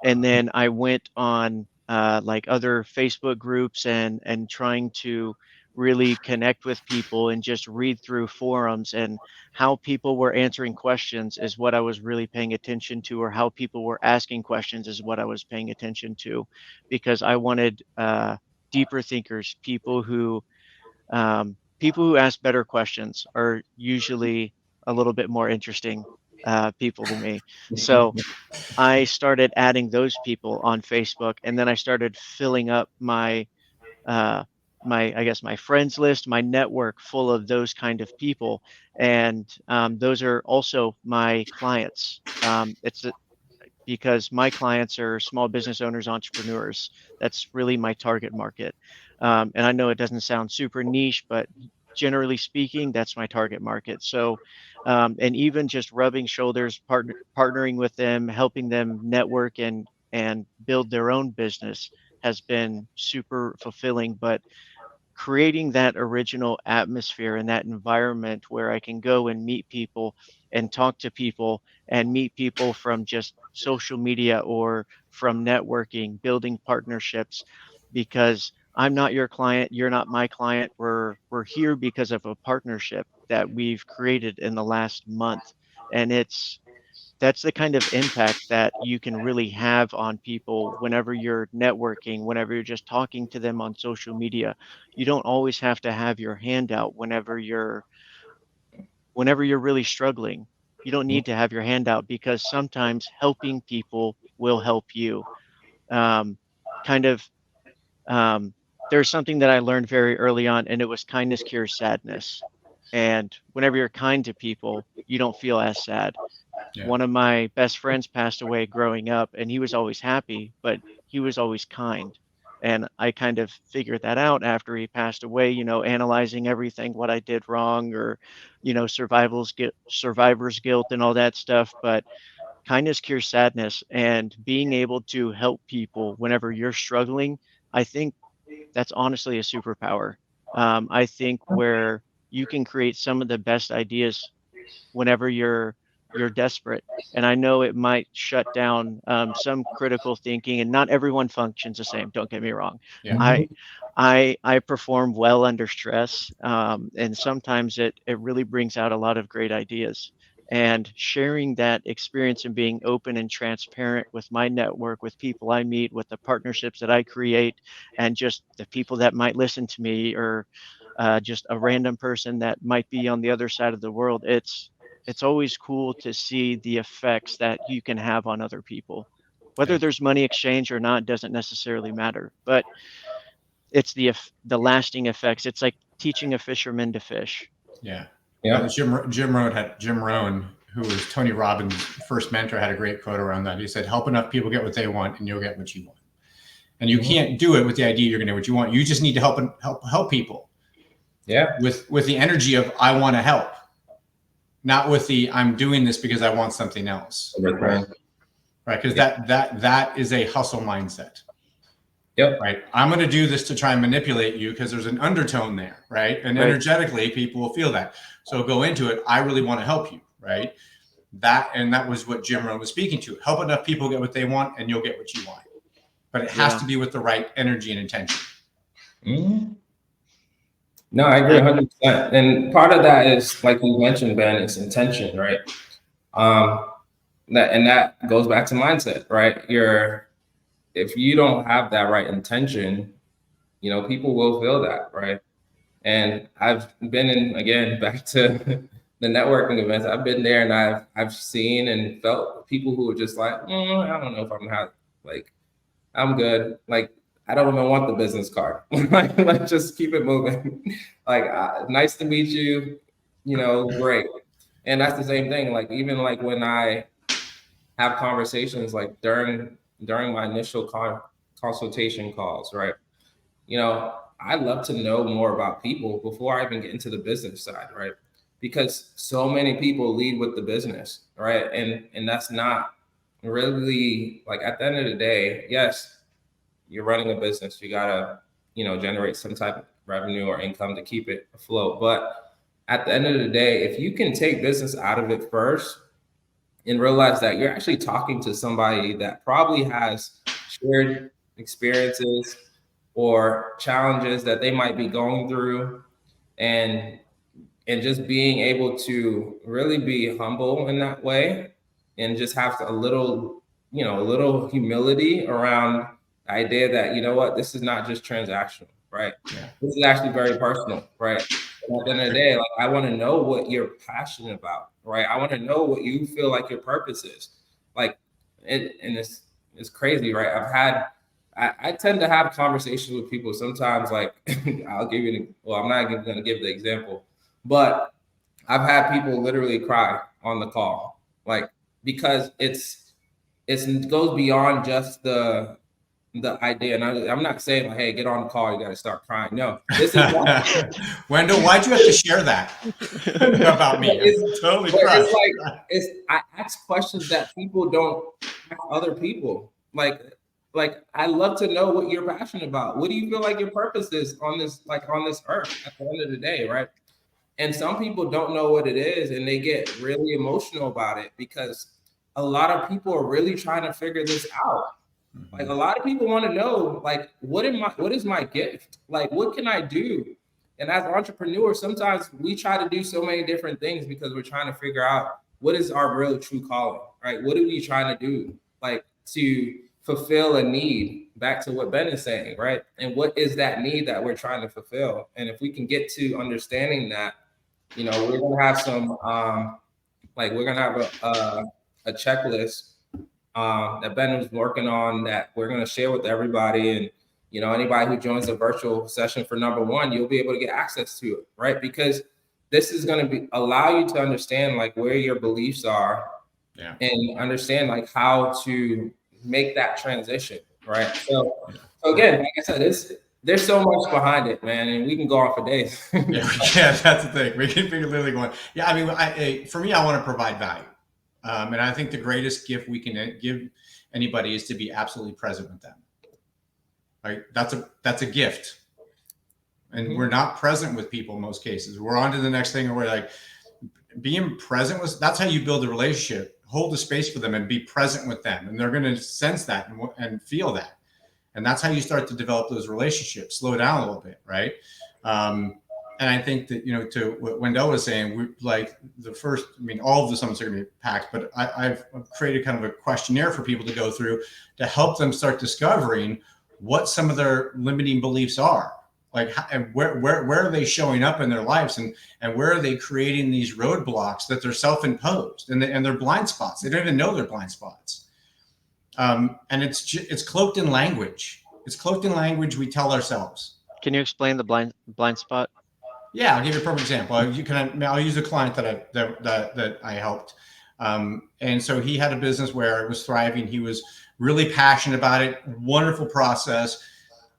And then I went on like other Facebook groups and trying to really connect with people and just read through forums and how people were answering questions is what I was really paying attention to, or how people were asking questions is what I was paying attention to, because I wanted deeper thinkers, people who People who ask better questions are usually a little bit more interesting people to me. So I started adding those people on Facebook, and then I started filling up uh, I guess my friends list, my network full of those kind of people, and those are also my clients. Because my clients are small business owners, entrepreneurs. That's really my target market. And I know it doesn't sound super niche, but generally speaking, that's my target market. So, and even just rubbing shoulders, partnering with them, helping them network and build their own business has been super fulfilling. But creating that original atmosphere and that environment where I can go and meet people and talk to people and meet people from just social media or from networking, building partnerships, because I'm not your client, you're not my client. We're here because of a partnership that we've created in the last month. And that's the kind of impact that you can really have on people whenever you're networking, whenever you're just talking to them on social media. You don't always have to have your hand out whenever you're really struggling. You don't need to have your hand out, because sometimes helping people will help you. Um, kind of um, there's something that I learned very early on, and it was kindness cures sadness. And whenever you're kind to people, you don't feel as sad. Yeah. One of my best friends passed away growing up, and he was always happy, but he was always kind. And I kind of figured that out after he passed away, analyzing everything, what I did wrong, or, survivor's guilt and all that stuff. But kindness cures sadness, and being able to help people whenever you're struggling, I think that's honestly a superpower. I think where you can create some of the best ideas whenever you're desperate. And I know it might shut down some critical thinking, and not everyone functions the same. Don't get me wrong. Yeah. I perform well under stress, and sometimes it really brings out a lot of great ideas. And sharing that experience and being open and transparent with my network, with people I meet, with the partnerships that I create, and just the people that might listen to me, or just a random person that might be on the other side of the world. It's always cool to see the effects that you can have on other people. Whether there's money exchange or not doesn't necessarily matter, but it's the lasting effects. It's like teaching a fisherman to fish. Yeah. Yeah. Jim Rohn, who was Tony Robbins' first mentor, had a great quote around that. He said, "Help enough people get what they want, and you'll get what you want." And you can't do it with the idea you're going to get what you want. You just need to help people. Yeah. With the energy of I want to help, not with the I'm doing this because I want something else. Right. Right. Because that is a hustle mindset. Yep. Right. I'm going to do this to try and manipulate you because there's an undertone there. Right. And energetically, people will feel that. So go into it. I really want to help you. Right. That was what Jim Rohn was speaking to. Help enough people get what they want, and you'll get what you want. But it has to be with the right energy and intention. Mm-hmm. No, I agree 100%. And part of that is, like you mentioned, Ben, it's intention, right? That goes back to mindset, right? If you don't have that right intention, people will feel that, right? And I've been in, again, back to the networking events. I've been there, and I've seen and felt people who are just like, I don't know if I'm good. Like, I don't even want the business card. like, just keep it moving. Nice to meet you. Great. And that's the same thing. Like, even like when I have conversations, like during my initial consultation calls, right? I love to know more about people before I even get into the business side, right? Because so many people lead with the business, right? And that's not really, like, at the end of the day, yes, you're running a business, you gotta, generate some type of revenue or income to keep it afloat. But at the end of the day, if you can take business out of it first and realize that you're actually talking to somebody that probably has shared experiences or challenges that they might be going through, and just being able to really be humble in that way, and just have a little humility around the idea that, this is not just transactional, right? Yeah. This is actually very personal, right? And at the end of the day, like, I want to know what you're passionate about, right? I want to know what you feel like your purpose is. Like, and it's crazy, right? I tend to have conversations with people sometimes, like, I'll give you, I'm not even going to give the example, but I've had people literally cry on the call, like, because it goes beyond just the idea. And I'm not saying, like, hey, get on the call, you got to start crying. No, this is Wendell, why'd you have to share that about me? it's Totally but crushed. I ask questions that people don't ask other people. Like I love to know what you're passionate about. What do you feel like your purpose is on this earth at the end of the day, right? And some people don't know what it is, and they get really emotional about it because a lot of people are really trying to figure this out. Like, a lot of people want to know, like, what is my gift? Like, what can I do? And as entrepreneurs, sometimes we try to do so many different things because we're trying to figure out what is our real true calling, right? What are we trying to do, like, to fulfill a need? Back to what Ben is saying, right? And what is that need that we're trying to fulfill? And if we can get to understanding that, we're gonna have some, we're gonna have a checklist that Ben was working on that we're going to share with everybody. And, anybody who joins a virtual session for number one, you'll be able to get access to it, right? Because this is going to allow you to understand, like, where your beliefs are, and understand, like, how to make that transition, right? So again, like I said, there's so much behind it, man, and we can go on for days. Yeah, that's the thing. We can literally go on. Yeah, I mean, for me, I want to provide value. And I think the greatest gift we can give anybody is to be absolutely present with them. Right? That's a gift. And we're not present with people in most cases. We're on to the next thing, and we're like, being present that's how you build a relationship. Hold the space for them and be present with them. And they're going to sense that and feel that. And that's how you start to develop those relationships. Slow down a little bit, right? And I think that, to what Wendell was saying, all of the summits are going to be packed, but I've created kind of a questionnaire for people to go through to help them start discovering what some of their limiting beliefs are. Like, and where are they showing up in their lives, and where are they creating these roadblocks that they're self-imposed and they're blind spots. They don't even know they're blind spots. And it's cloaked in language. It's cloaked in language we tell ourselves. Can you explain the blind spot? Yeah, I'll give you a perfect example. I'll use a client that I helped. And so he had a business where it was thriving. He was really passionate about it. Wonderful process.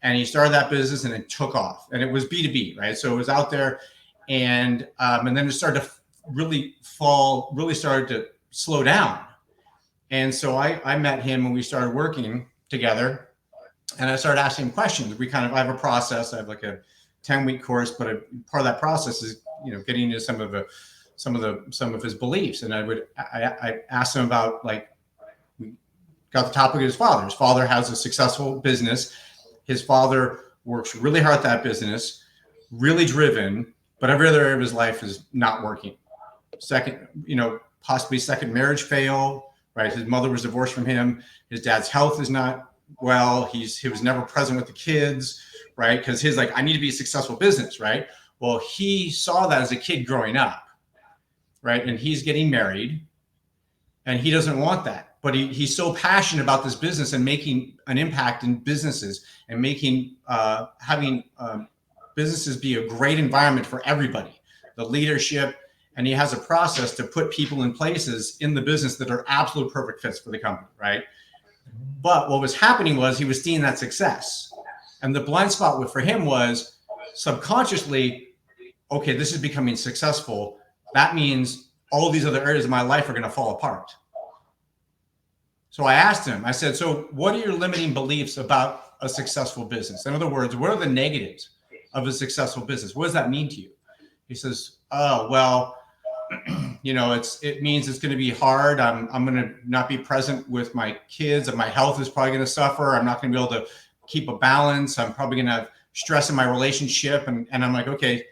And he started that business and it took off. And it was B2B, right? So it was out there, and then it started to really started to slow down. And so I met him and we started working together, and I started asking him questions. I have a process. I have like a 10-week course, but part of that process is, getting into some of his beliefs. And I asked him about, like, we got the topic of his father. His father has a successful business. His father works really hard at that business, really driven, but every other area of his life is not working. Possibly second marriage fail, right? His mother was divorced from him. His dad's health is not well. He was never present with the kids, right? Because his, like, I need to be a successful business, right? Well, he saw that as a kid growing up, right? And he's getting married, and he doesn't want that. But he's so passionate about this business and making an impact in businesses and having businesses be a great environment for everybody, the leadership. And he has a process to put people in places in the business that are absolute perfect fits for the company, right? But what was happening was he was seeing that success. And the blind spot for him was subconsciously, okay, this is becoming successful. That means all these other areas of my life are going to fall apart. So I asked him, I said, so what are your limiting beliefs about a successful business? In other words, what are the negatives of a successful business? What does that mean to you? He says, oh, well, it means it's going to be hard. I'm going to not be present with my kids, and my health is probably going to suffer. I'm not going to be able to keep a balance. I'm probably going to have stress in my relationship. And I'm like, okay,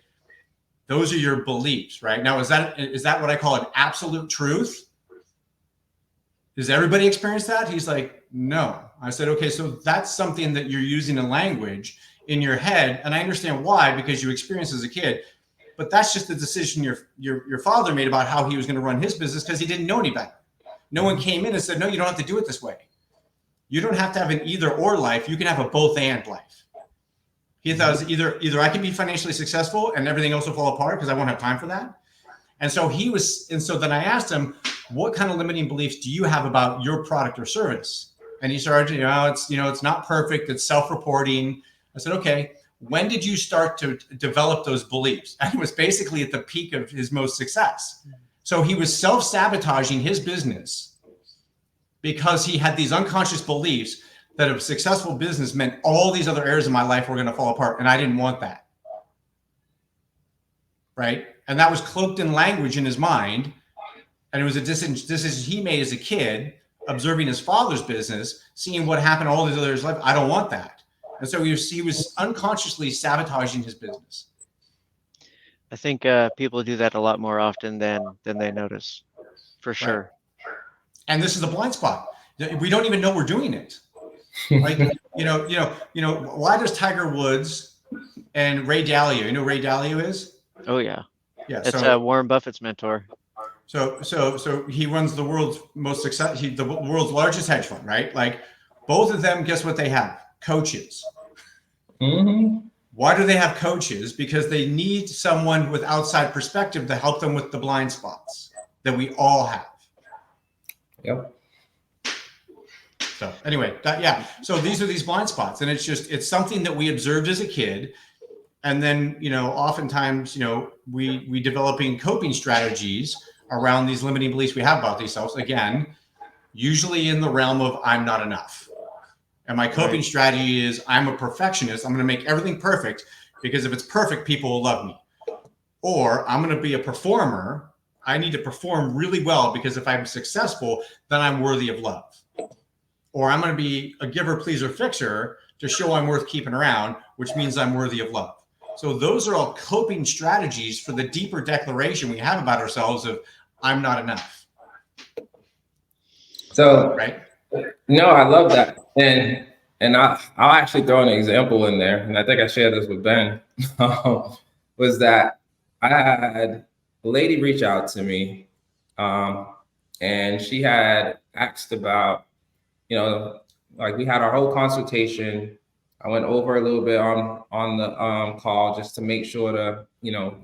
those are your beliefs, right? Now, is that what I call an absolute truth? Does everybody experience that? He's like, no. I said, okay, so that's something that you're using in language in your head, and I understand why, because you experienced as a kid, but that's just the decision your father made about how he was going to run his business, because he didn't know any better. No one came in and said, no, you don't have to do it this way. You don't have to have an either or life. You can have a both and life. He thought it was either I can be financially successful and everything else will fall apart because I won't have time for that. And so then I asked him, what kind of limiting beliefs do you have about your product or service? And he started, it's not perfect. It's self-reporting. I said, okay, when did you start to develop those beliefs? And it was basically at the peak of his most success. So he was self-sabotaging his business because he had these unconscious beliefs that a successful business meant all these other areas of my life were going to fall apart. And I didn't want that. Right? And that was cloaked in language in his mind. And it was a decision he made as a kid, observing his father's business, seeing what happened to all these others' life. I don't want that. And so he was unconsciously sabotaging his business. I think people do that a lot more often than they notice, for sure. Right. And this is the blind spot. We don't even know we're doing it. Like, why does Tiger Woods and Ray Dalio, you know who Ray Dalio is? Oh yeah. Yeah. It's Warren Buffett's mentor. So he runs the world's the world's largest hedge fund, right? Like, both of them, guess what they have? Coaches. Mm-hmm. Why do they have coaches? Because they need someone with outside perspective to help them with the blind spots that we all have. Yep. So anyway, so these are these blind spots, and it's something that we observed as a kid. And then, oftentimes, we developing coping strategies around these limiting beliefs we have about ourselves. Again, usually in the realm of I'm not enough. And my coping strategy is I'm a perfectionist. I'm going to make everything perfect because if it's perfect, people will love me. Or I'm going to be a performer. I need to perform really well because if I'm successful, then I'm worthy of love. Or I'm going to be a giver, pleaser, fixer to show I'm worth keeping around, which means I'm worthy of love. So those are all coping strategies for the deeper declaration we have about ourselves of I'm not enough. So, right. No, I love that. And I'll actually throw an example in there. And I think I shared this with Ben, was that I had a lady reach out to me and she had asked about, like we had our whole consultation. I went over a little bit on the call just to make sure to,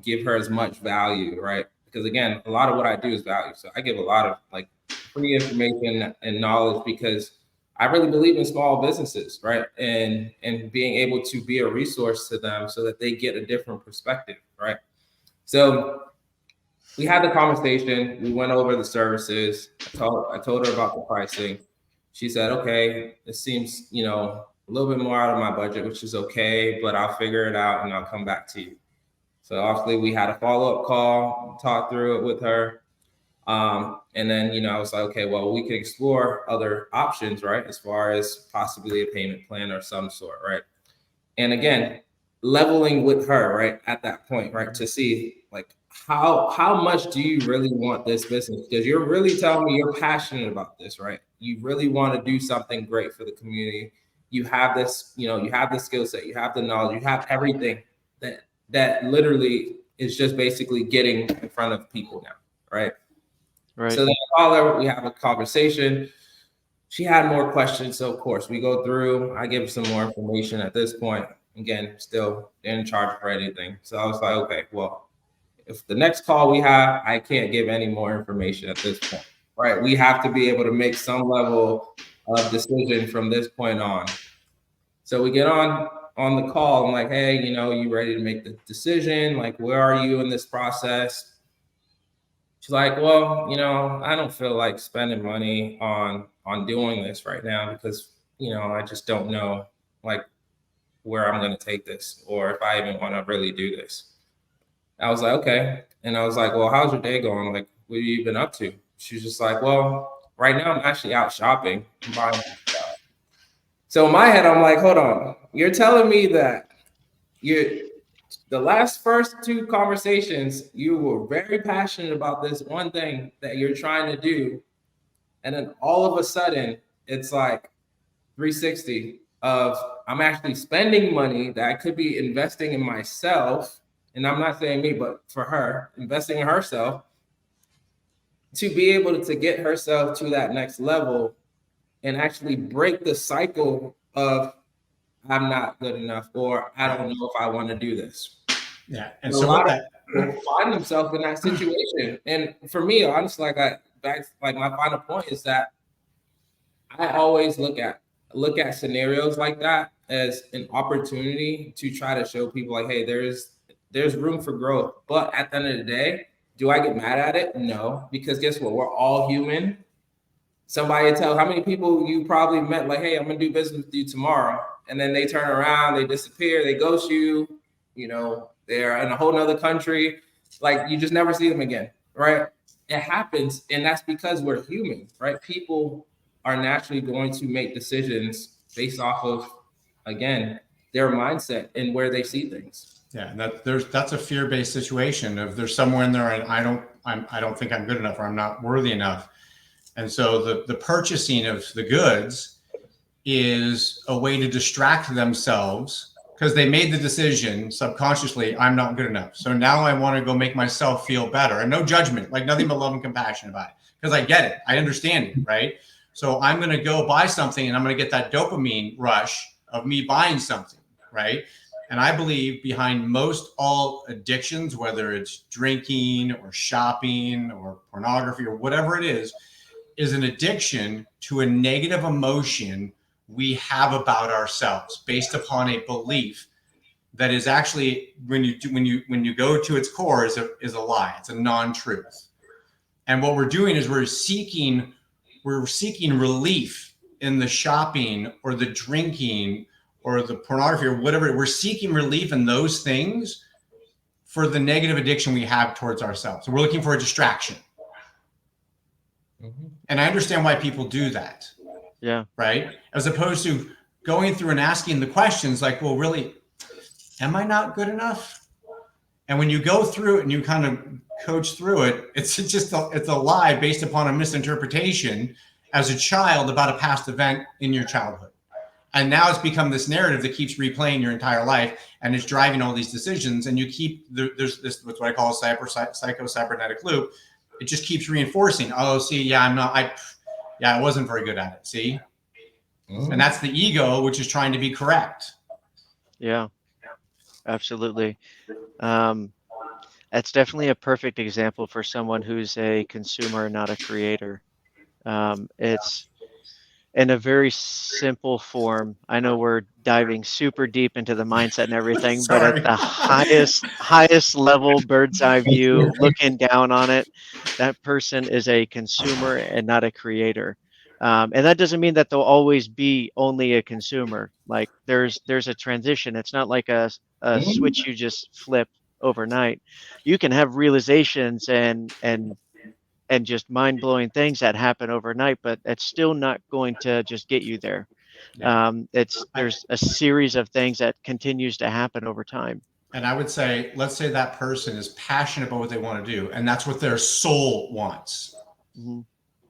give her as much value, right? Because again, a lot of what I do is value. So I give a lot of like free information and knowledge because I really believe in small businesses, right? And being able to be a resource to them so that they get a different perspective, right? So we had the conversation. We went over the services. I told her about the pricing. She said, okay, it seems, a little bit more out of my budget, which is okay, but I'll figure it out and I'll come back to you. So obviously we had a follow-up call, talked through it with her. And then, I was like, okay, well, we could explore other options, right? As far as possibly a payment plan or some sort, right? And again, leveling with her, right, at that point, right, to see like how much do you really want this business? Because you're really telling me you're passionate about this, right? You really want to do something great for the community. You have this, you have the skill set, you have the knowledge, you have everything that literally is just basically getting in front of people now, right? Right. So then I call her, we have a conversation. She had more questions. So of course we go through, I give her some more information at this point. Again, still didn't charge for anything. So I was like, okay, well, if the next call we have, I can't give any more information at this point, right? We have to be able to make some level of decision from this point on. So we get on the call. I'm like, hey, you ready to make the decision? Like, where are you in this process? She's like, well, I don't feel like spending money on doing this right now because, I just don't know like where I'm going to take this or if I even want to really do this. I was like, okay. And I was like, well, how's your day going? Like, what have you been up to? She's just like, well, right now I'm actually out shopping. I'm buying stuff. So in my head, I'm like, hold on. You're telling me that the first two conversations, you were very passionate about this one thing that you're trying to do. And then all of a sudden, it's like 360. of I'm actually spending money that I could be investing in myself. And I'm not saying me, but for her, investing in herself to be able to get herself to that next level and actually break the cycle of I'm not good enough or I don't know if I want to do this. Yeah. And And a so lot what of that, people find themselves in that situation. And for me, honestly, like my final point is that I always look at scenarios like that as an opportunity to try to show people like, hey, there's room for growth. But at the end of the day, do I get mad at it? No, because guess what? We're all human. Somebody tell how many people you probably met like, hey, I'm gonna do business with you tomorrow, and then they turn around, they disappear, they ghost you. You know, they're in a whole nother country. Like you just never see them again, right? It happens, and that's because we're human, right? People are naturally going to make decisions based off of, again, their mindset and where they see things. yeah, and that's a fear-based situation of there's somewhere in there and I don't think I'm good enough or I'm not worthy enough. And so the purchasing of the goods is a way to distract themselves because they made the decision subconsciously, I'm not good enough. So now I want to go make myself feel better, and no judgment, like nothing but love and compassion about it. Because I get it. I understand it, right? So I'm going to go buy something and I'm going to get that dopamine rush of me buying something, right? And I believe behind most all addictions, whether it's drinking or shopping or pornography or whatever it is an addiction to a negative emotion we have about ourselves based upon a belief that is actually when you go to its core is a lie. It's a non-truth. And what we're doing is we're seeking relief in the shopping or the drinking or the pornography or whatever. We're seeking relief in those things for the negative addiction we have towards ourselves. So we're looking for a distraction. Mm-hmm. And I understand why people do that. Yeah. Right. As opposed to going through and asking the questions like, well, really, am I not good enough? And when you go through it and you kind of coach through it, it's a lie based upon a misinterpretation as a child about a past event in your childhood. And now it's become this narrative that keeps replaying your entire life and it's driving all these decisions. And you keep, there's this, what's what I call a psycho-cybernetic loop. It just keeps reinforcing, oh, see, yeah, I wasn't very good at it. See? Mm-hmm. And that's the ego, which is trying to be correct. Yeah, absolutely. That's definitely a perfect example for someone who's a consumer, not a creator. It's in a very simple form. I know we're diving super deep into the mindset and everything, but at the highest level, bird's eye view, looking down on it, that person is a consumer and not a creator. And that doesn't mean that they'll always be only a consumer. Like there's a transition. It's not like a switch you just flip overnight. You can have realizations and just mind-blowing things that happen overnight, but it's still not going to just get you there. There's a series of things that continues to happen over time. And I would say, let's say that person is passionate about what they want to do, and that's what their soul wants. Mm-hmm.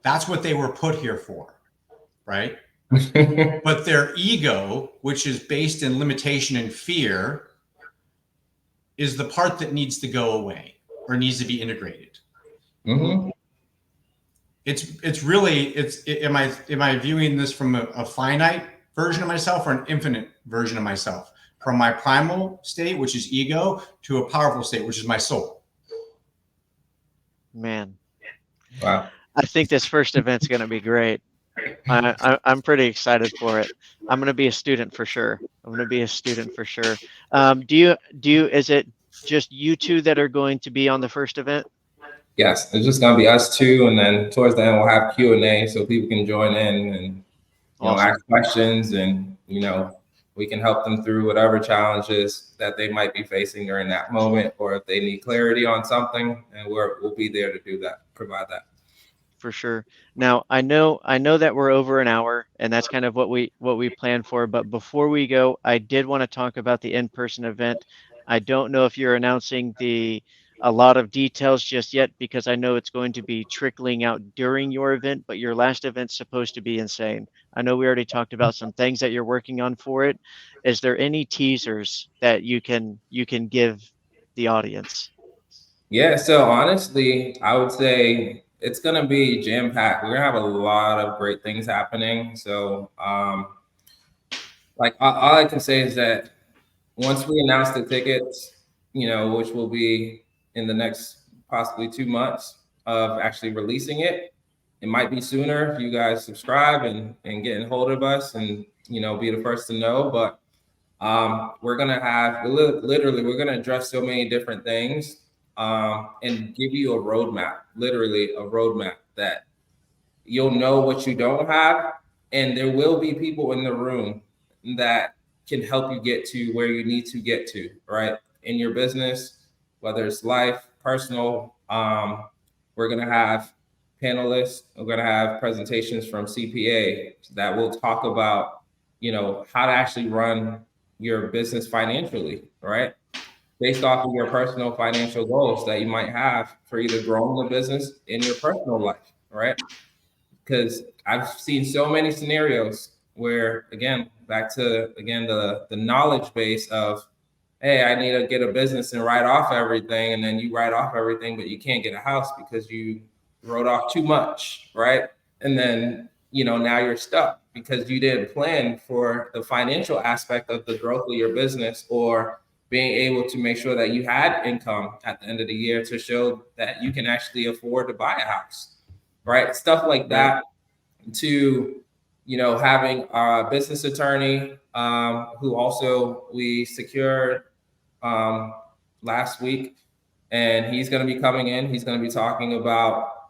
That's what they were put here for, right? But their ego, which is based in limitation and fear, is the part that needs to go away or needs to be integrated. Mm-hmm. Am I viewing this from a finite version of myself or an infinite version of myself? From my primal state, which is ego, to a powerful state, which is my soul. Man. Wow. I think this first event's going to be great. I'm pretty excited for it. I'm going to be a student for sure. Is it just you two that are going to be on the first event? Yes, it's just gonna be us two, and then towards the end we'll have Q&A so people can join in and awesome. Ask questions, and we can help them through whatever challenges that they might be facing during that moment, or if they need clarity on something, and we'll be there to do that, provide that. For sure. Now I know that we're over an hour, and that's kind of what we planned for. But before we go, I did want to talk about the in-person event. I don't know if you're announcing the a lot of details just yet because I know it's going to be trickling out during your event, but your last event's supposed to be insane. I know we already talked about some things that you're working on for it. Is there any teasers that you can give the audience? Yeah, so honestly, I would say it's gonna be jam packed. We're gonna have a lot of great things happening. So, like all I can say is that once we announce the tickets, which will be in the next possibly 2 months of actually releasing it, it might be sooner if you guys subscribe and get in hold of us and be the first to know. But we're gonna have literally we're gonna address so many different things and give you a roadmap, literally a roadmap that you'll know what you don't have, and there will be people in the room that can help you get to where you need to get to, right? In your business, whether it's life, personal. We're gonna have panelists. We're gonna have presentations from CPA that will talk about, how to actually run your business financially, right? Based off of your personal financial goals that you might have for either growing the business in your personal life, right? Because I've seen so many scenarios where, again, back to again the knowledge base of, hey, I need to get a business and write off everything, and then you write off everything, but you can't get a house because you wrote off too much, right? And then now you're stuck because you didn't plan for the financial aspect of the growth of your business, or being able to make sure that you had income at the end of the year to show that you can actually afford to buy a house, right? Stuff like that. To having a business attorney who also we secured last week, and he's going to be coming in. He's going to be talking about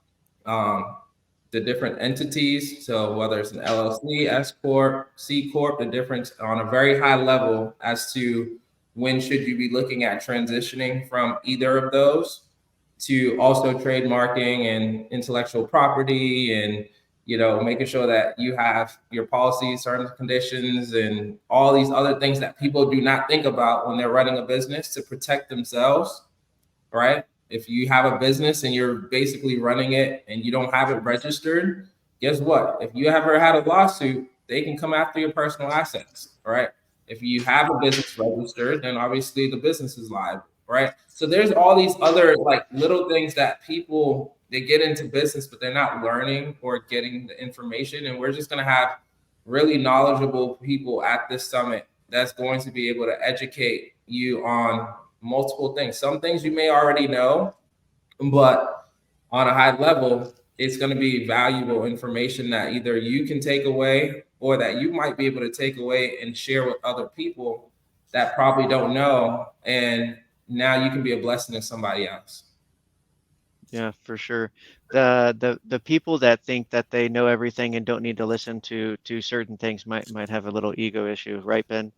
the different entities. So whether it's an LLC, S corp, C corp, the difference on a very high level as to when should you be looking at transitioning from either of those, to also trademarking and intellectual property, and making sure that you have your policies, terms and conditions, and all these other things that people do not think about when they're running a business to protect themselves, right? If you have a business and you're basically running it and you don't have it registered, guess what? If you ever had a lawsuit, they can come after your personal assets, right? If you have a business registered, then obviously the business is liable, right? So there's all these other like little things that people, they get into business, but they're not learning or getting the information. And we're just going to have really knowledgeable people at this summit that's going to be able to educate you on multiple things. Some things you may already know, but on a high level, it's going to be valuable information that either you can take away or that you might be able to take away and share with other people that probably don't know. And now you can be a blessing to somebody else. Yeah, for sure. The people that think that they know everything and don't need to listen to certain things might have a little ego issue, right, Ben?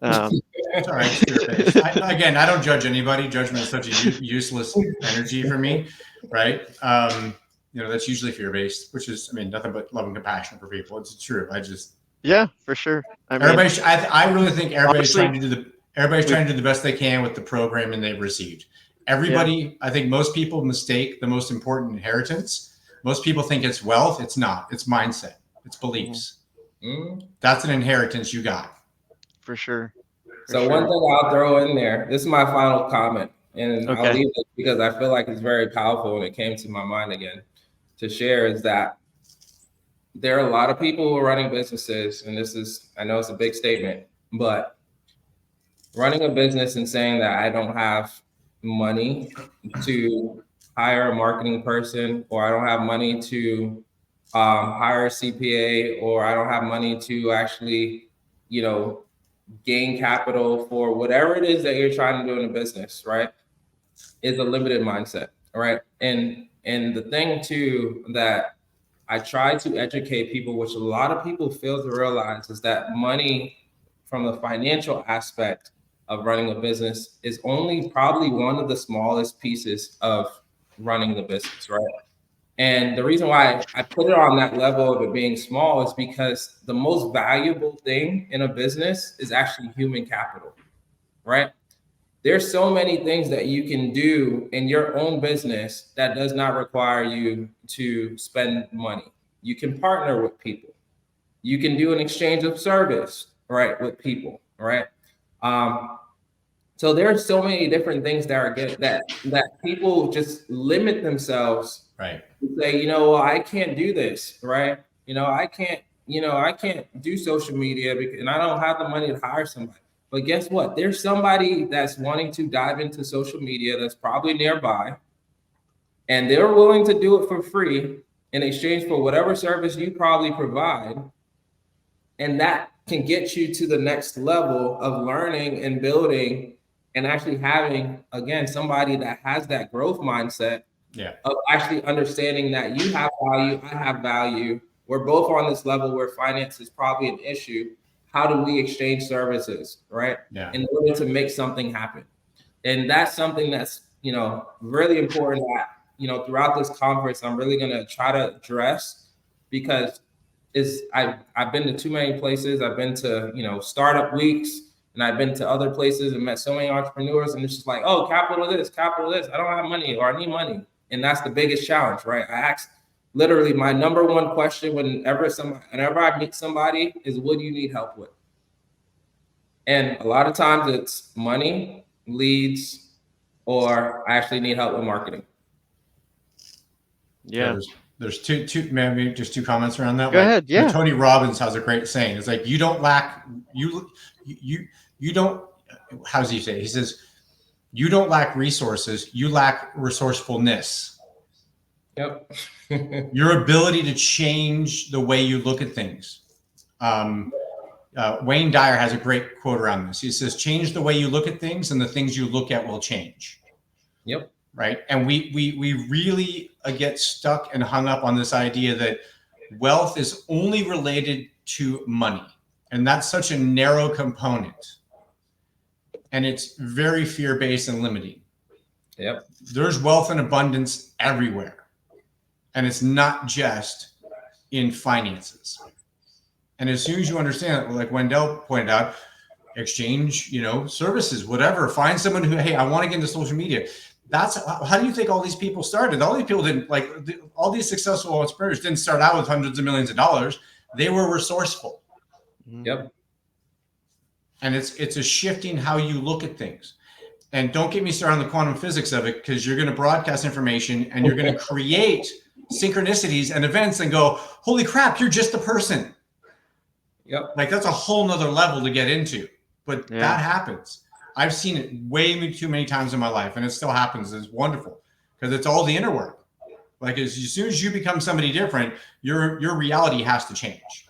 It's all right. It's again, I don't judge anybody. Judgment is such a useless energy for me, right? That's usually fear-based, which is, nothing but love and compassion for people. It's true. Yeah, for sure. I really think everybody's honestly, trying to do the best they can with the programming they've received. Everybody, I think most people mistake the most important inheritance. Most people think it's wealth. It's not. It's mindset. It's beliefs. Mm-hmm. That's an inheritance you got. For sure. So one thing I'll throw in there, this is my final comment, and Okay. I'll leave it because I feel like it's very powerful and it came to my mind again to share, is that there are a lot of people who are running businesses, and I know it's a big statement, but running a business and saying that I don't have money to hire a marketing person, or I don't have money to hire a CPA, or I don't have money to actually, gain capital for whatever it is that you're trying to do in a business, right? Is a limited mindset, right? And the thing too that I try to educate people, which a lot of people fail to realize, is that money from the financial aspect of running a business is only probably one of the smallest pieces of running the business, right? And the reason why I put it on that level of it being small is because the most valuable thing in a business is actually human capital, right? there's so many things that you can do in your own business that does not require you to spend money. You can partner with people. You can do an exchange of service, right, with people, right? So there are so many different things that are good that people just limit themselves, right, to say, well, I can't do this, right? I can't do social media because, and I don't have the money to hire somebody. But guess what? There's somebody that's wanting to dive into social media that's probably nearby, and they're willing to do it for free in exchange for whatever service you probably provide. And that can get you to the next level of learning and building and actually having, again, somebody that has that growth mindset of actually understanding that you have value, I have value. We're both on this level where finance is probably an issue. How do we exchange services, right? Yeah. In order to make something happen. And that's something that's, really important that, throughout this conference, I'm really going to try to address, because I've been to too many places. I've been to, startup weeks, and I've been to other places and met so many entrepreneurs, and it's just like, oh, capital this. I don't have money, or I need money. And that's the biggest challenge, right? I ask, literally, my number one question whenever I meet somebody is, what do you need help with? And a lot of times it's money, leads, or I actually need help with marketing. Yeah. There's two, maybe just two comments around that. Go ahead. Yeah. Tony Robbins has a great saying. It's like, you don't lack, you don't, how does he say it? He says, you don't lack resources, you lack resourcefulness. Yep. Your ability to change the way you look at things. Wayne Dyer has a great quote around this. He says, change the way you look at things, and the things you look at will change. Yep. Right. And we really get stuck and hung up on this idea that wealth is only related to money. And that's such a narrow component. And it's very fear-based and limiting. Yep. There's wealth and abundance everywhere. And it's not just in finances. And as soon as you understand it, like Wendell pointed out, exchange, services, whatever, find someone who, hey, I want to get into social media. That's how do you think all these people started? All these people didn't, all these successful entrepreneurs didn't start out with hundreds of millions of dollars. They were resourceful. Yep. And it's a shifting how you look at things. And don't get me started on the quantum physics of it, because you're going to broadcast information and you're going to create synchronicities and events and go, holy crap, you're just the person. Yep. Like, that's a whole nother level to get into, but that happens. I've seen it way too many times in my life, and it still happens. It's wonderful, because it's all the inner work. Like, as soon as you become somebody different, your reality has to change.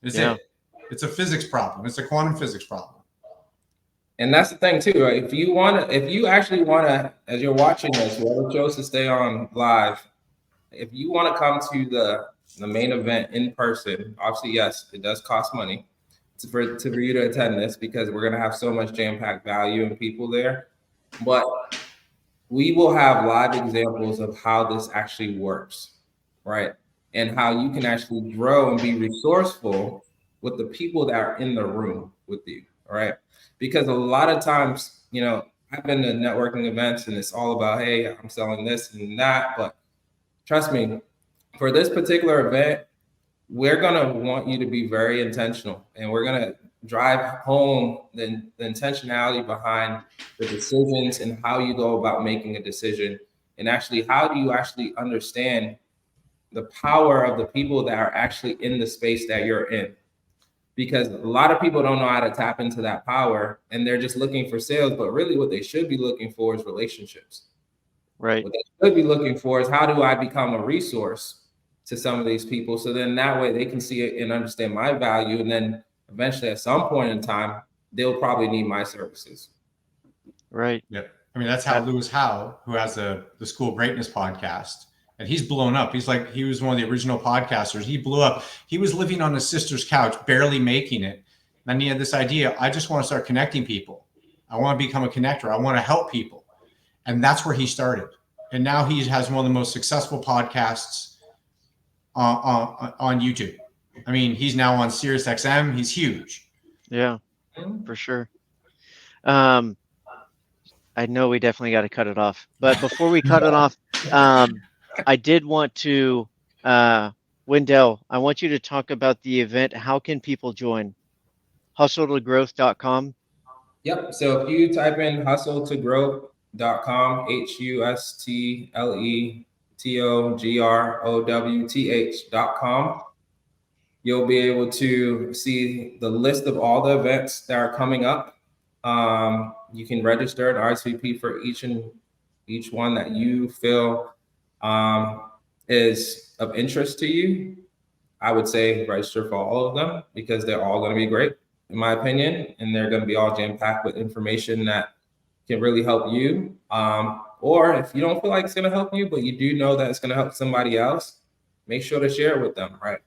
It's a physics problem. It's a quantum physics problem. And that's the thing too, right? If you actually want to, as you're watching this, whoever chose to stay on live, if you want to come to the main event in person, obviously, yes, it does cost money for you to attend this, because we're going to have so much jam-packed value and people there. But we will have live examples of how this actually works, right? And how you can actually grow and be resourceful with the people that are in the room with you, right? Because a lot of times, I've been to networking events and it's all about, hey, I'm selling this and that. But trust me, for this particular event, we're going to want you to be very intentional, and we're going to drive home the intentionality behind the decisions and how you go about making a decision, and actually how do you actually understand the power of the people that are actually in the space that you're in. Because a lot of people don't know how to tap into that power, and they're just looking for sales, but really what they should be looking for is relationships. Right. What they should be looking for is, how do I become a resource to some of these people? So then that way they can see it and understand my value. And then eventually at some point in time, they'll probably need my services. Right. Yep. I mean, that's how Lewis Howe, who has the School of Greatness podcast, and he's blown up. He was one of the original podcasters. He blew up. He was living on his sister's couch, barely making it. And then he had this idea, I just want to start connecting people. I want to become a connector. I want to help people. And that's where he started. And now he has one of the most successful podcasts on YouTube. I mean, he's now on Sirius XM. He's huge. Yeah, for sure. I know we definitely got to cut it off. But before we cut it off, I did want to, Wendell, I want you to talk about the event. How can people join? hustletogrowth.com. Yep. So if you type in hustletogrowth.com, hustletogrowth.com, you'll be able to see the list of all the events that are coming up. You can register an RSVP for each one that you feel is of interest to you. I would say register for all of them because they're all going to be great, in my opinion, and they're going to be all jam-packed with information that can really help you. Or if you don't feel like it's going to help you, but you do know that it's going to help somebody else, make sure to share it with them, right?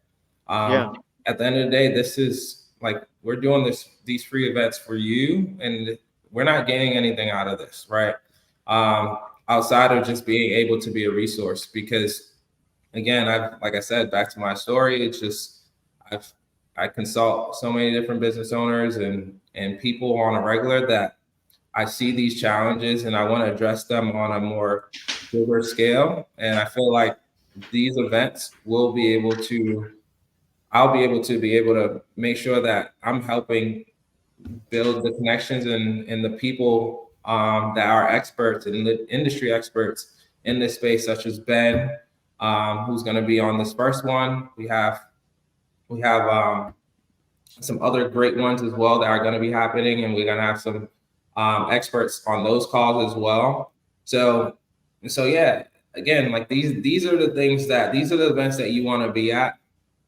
At the end of the day, this is like, we're doing these free events for you, and we're not gaining anything out of this, right? Outside of just being able to be a resource, because again, like I said, back to my story, it's just, I consult so many different business owners and people on a regular that I see these challenges and I want to address them on a more bigger scale. And I feel like these events I'll be able to make sure that I'm helping build the connections and the people that are experts and the industry experts in this space, such as Ben, who's going to be on this first one. We have some other great ones as well that are going to be happening, and we're going to have some experts on those calls as well. So yeah, again, like these are the events that you want to be at,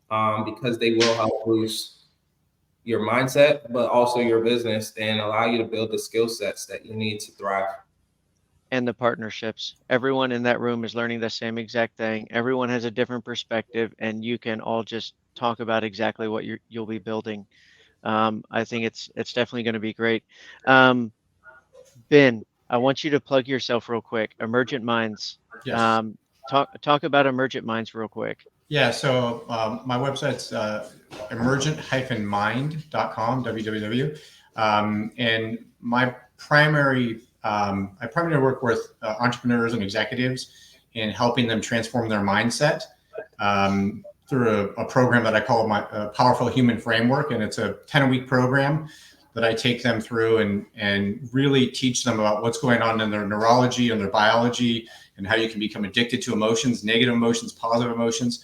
because they will help boost your mindset, but also your business, and allow you to build the skill sets that you need to thrive. And the partnerships. Everyone in that room is learning the same exact thing. Everyone has a different perspective, and you can all just talk about exactly what you'll be building. I think it's definitely going to be great. Ben, I want you to plug yourself real quick. Emergent Minds. Yes. Talk about Emergent Minds real quick. Yeah. So my website's emergent-mind.com, www. And my I primarily work with entrepreneurs and executives in helping them transform their mindset through a program that I call my Powerful Human Framework. And it's a 10-week program that I take them through and really teach them about what's going on in their neurology and their biology, and how you can become addicted to emotions, negative emotions, positive emotions,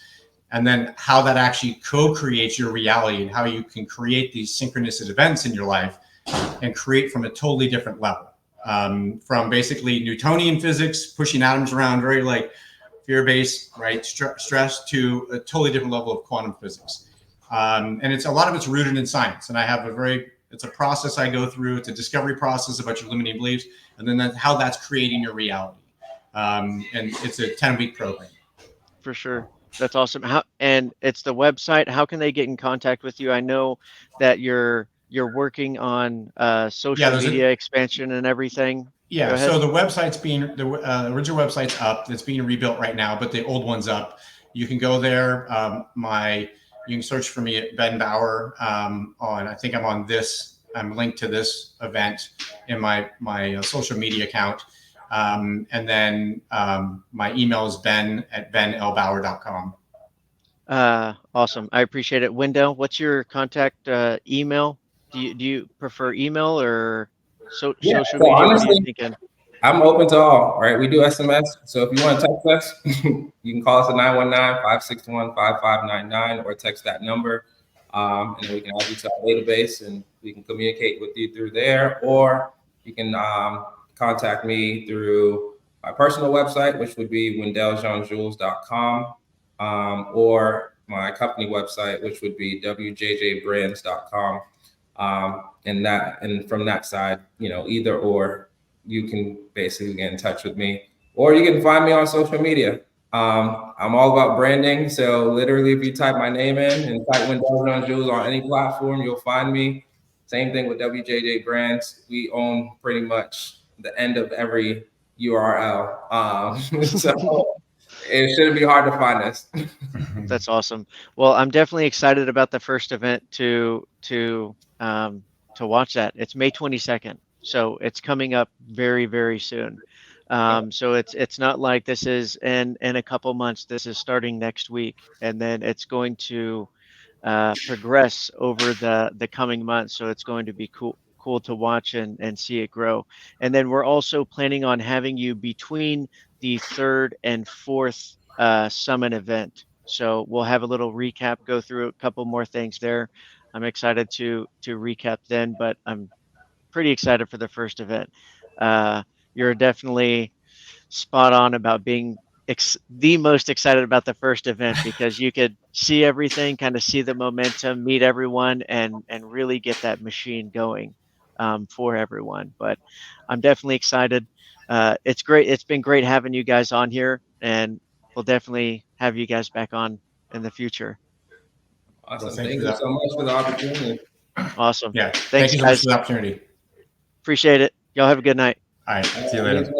and then how that actually co-creates your reality, and how you can create these synchronous events in your life and create from a totally different level. From basically Newtonian physics, pushing atoms around, very like fear-based, right, stress, to a totally different level of quantum physics. And a lot of it's rooted in science. And I have it's a process I go through. It's a discovery process about your limiting beliefs, and then how that's creating your reality. And it's a 10-week program. For sure. That's awesome. And it's the website. How can they get in contact with you? I know that you're working on social media expansion and everything. Yeah. So the website's the original website's up. It's being rebuilt right now, but the old one's up. You can go there. You can search for me at Ben Bauer I think I'm linked to this event in my social media account. And then my email is ben@benlbauer.com. Awesome. I appreciate it. Wendell, what's your contact email? Do you prefer email or social media? Honestly, what are you thinking? I'm open to all, right? We do SMS. So if you want to text us, you can call us at 919-561-5599 or text that number. And then we can add you to our database and we can communicate with you through there. Or you can contact me through my personal website, which would be wendelljeanjules.com, or my company website, which would be WJJ Brands.com. And from that side, either or, you can basically get in touch with me, or you can find me on social media. I'm all about branding. So literally, if you type my name in and type Wendell Jean Jules on any platform, you'll find me. Same thing with WJJ Brands. We own pretty much the end of every URL. So it shouldn't be hard to find us. That's awesome. Well, I'm definitely excited about the first event to watch that. It's May 22nd. So it's coming up very, very soon. So it's not like this is in a couple months. This is starting next week, and then it's going to progress over the coming months. So it's going to be cool to watch and see it grow. And then we're also planning on having you between the third and fourth summit event. So we'll have a little recap, go through a couple more things there. I'm excited to recap then, but I'm pretty excited for the first event. You're definitely spot on about being the most excited about the first event because you could see everything, kind of see the momentum, meet everyone, and really get that machine going for everyone. But I'm definitely excited. It's great. It's been great having you guys on here, and we'll definitely have you guys back on in the future. Awesome. Well, Thank you so much for the opportunity. Awesome. Yeah. Thanks, Thank you so much guys. for the opportunity. Appreciate it. Y'all have a good night. All right. See you later.